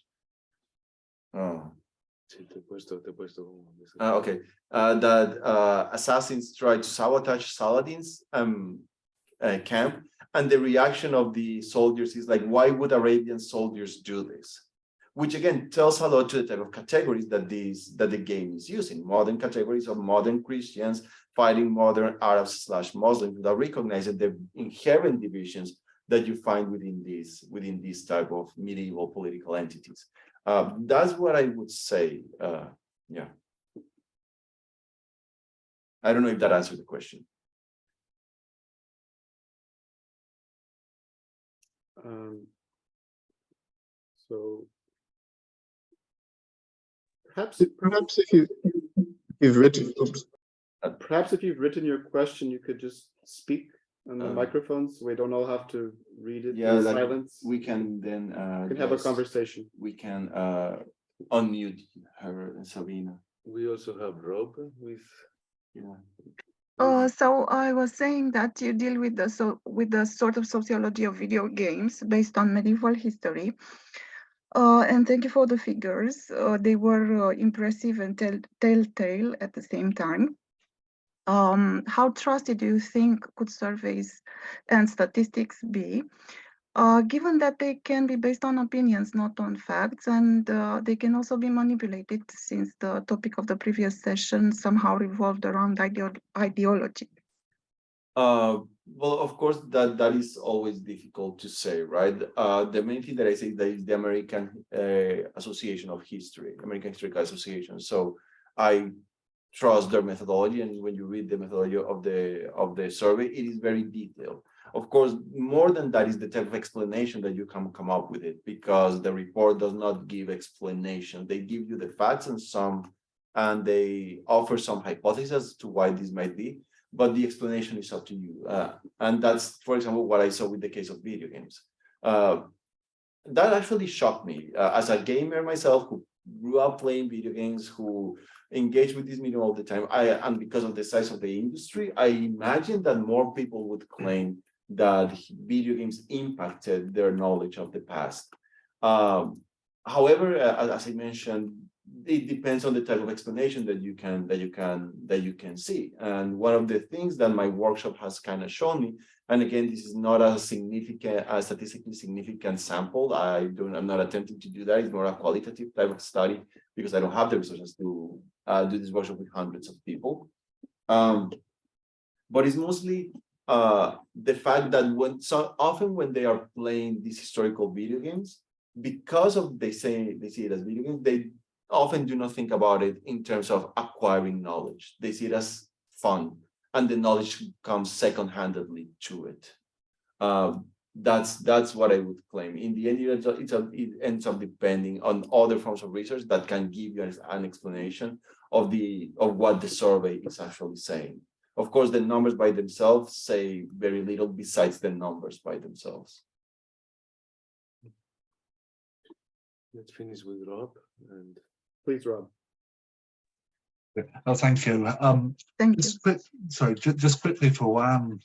Assassins try to sabotage Saladin's camp, and the reaction of the soldiers is like, why would Arabian soldiers do this? Which again tells a lot to the type of categories that the game is using. Modern categories of modern Christians fighting modern Arabs/Muslims without recognizing the inherent divisions that you find within these type of medieval political entities. That's what I would say. Yeah. I don't know if that answered the question. So perhaps if you've written, perhaps if you've written your question, you could just speak on the microphone, so we don't all have to read it in silence. We can then we can have a conversation. We can unmute her and Sabina. We also have Rob with. So I was saying that you deal with the sort of sociology of video games based on medieval history. And thank you for the figures. They were impressive and telltale at the same time. How trusted do you think could surveys and statistics be, given that they can be based on opinions, not on facts, and they can also be manipulated, since the topic of the previous session somehow revolved around ideology? Well, of course, that is always difficult to say, right? The main thing that I say that is the American Association of History, American Historical Association. So I trust their methodology, and when you read the methodology of the survey, it is very detailed. Of course, more than that is the type of explanation that you can come up with it, because the report does not give explanation. They give you the facts and they offer some hypotheses as to why this might be, but the explanation is up to you. And that's, for example, what I saw with the case of video games. That actually shocked me. As a gamer myself, who grew up playing video games, who engage with this medium all the time, and because of the size of the industry, I imagine that more people would claim that video games impacted their knowledge of the past. However, as I mentioned, it depends on the type of explanation that you can see. And one of the things that my workshop has kind of shown me, and again, this is not a statistically significant sample. I'm not attempting to do that. It's more a qualitative type of study, because I don't have the resources to do this workshop with hundreds of people. But it's mostly the fact that often when they are playing these historical video games, because of they see it as video games, they often do not think about it in terms of acquiring knowledge. They see it as fun, and the knowledge comes second-handedly to it. That's what I would claim. In the end, it ends up depending on other forms of research that can give you an explanation of what the survey is actually saying. Of course, the numbers by themselves say very little besides the numbers by themselves. Let's finish with Rob. And please, Rob. Oh, thank you. Thank you. Sorry, just quickly for Juan,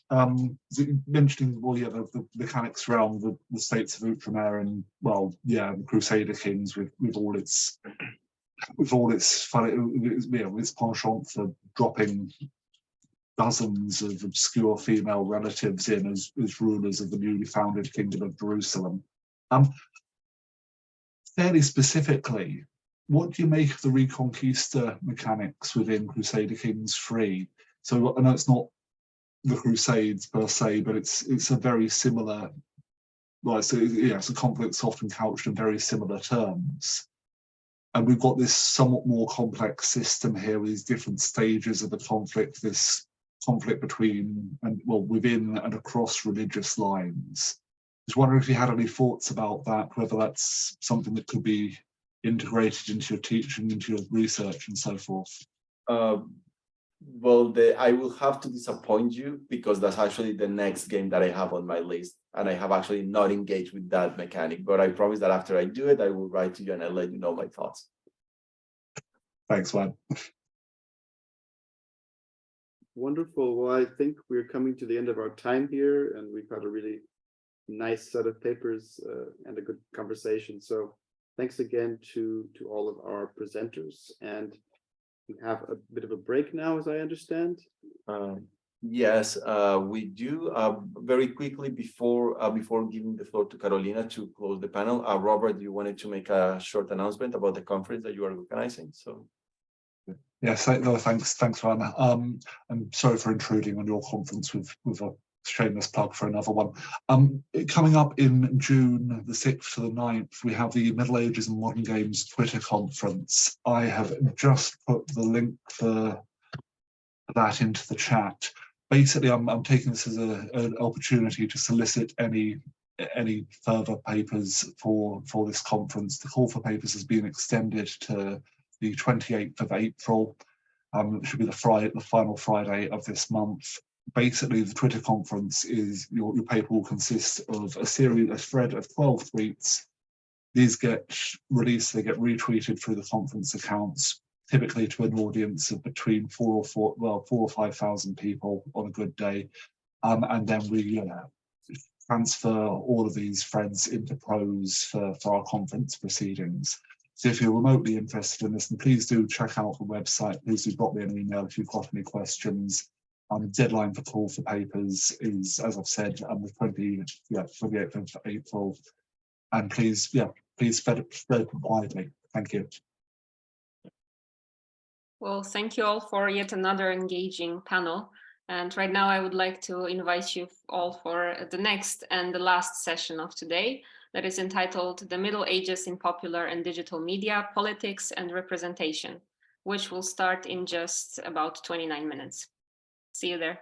mentioning the mechanics around the states of Outremer and the Crusader Kings with all its fun, its penchant for dropping dozens of obscure female relatives in as rulers of the newly founded Kingdom of Jerusalem. Fairly specifically, what do you make of the Reconquista mechanics within Crusader Kings 3? So I know it's not the Crusades per se, but it's a very similar, it's a conflict that's often couched in very similar terms. And we've got this somewhat more complex system here with these different stages of the conflict, this conflict between within and across religious lines. I was wondering if you had any thoughts about that, whether that's something that could be integrated into your teaching, into your research, and so forth. Well, I will have to disappoint you, because that's actually the next game that I have on my list, and I have actually not engaged with that mechanic. But I promise that after I do it, I will write to you and I'll let you know my thoughts. Thanks, Juan. Wonderful. Well, I think we're coming to the end of our time here, and we've had a really nice set of papers and a good conversation. So thanks again to all of our presenters. And we have a bit of a break now, as I understand. Yes, we do. Very quickly, before giving the floor to Carolina to close the panel, Robert, you wanted to make a short announcement about the conference that you are organizing. So. Yes, thanks, Juan. I'm sorry for intruding on your conference with a shameless plug for another one. Coming up in June the 6th to the 9th, we have the Middle Ages and Modern Games Twitter conference. I have just put the link for that into the chat. Basically, I'm taking this as an opportunity to solicit any any further papers for this conference. The call for papers has been extended to the 28th of April. It should be the final Friday of this month. Basically, the Twitter conference is your paper will consist of a thread of 12 tweets. These get released, they get retweeted through the conference accounts, typically to an audience of between 4 or 5,000 people on a good day. And then we transfer all of these threads into prose for our conference proceedings. So if you're remotely interested in this, then please do check out the website. Please do drop me an email if you've got any questions. The deadline for call for papers is, as I've said, the 28th of April. And please spread it widely. Thank you. Well, thank you all for yet another engaging panel. And right now I would like to invite you all for the next and the last session of today that is entitled The Middle Ages in Popular and Digital Media, Politics and Representation, which will start in just about 29 minutes. See you there.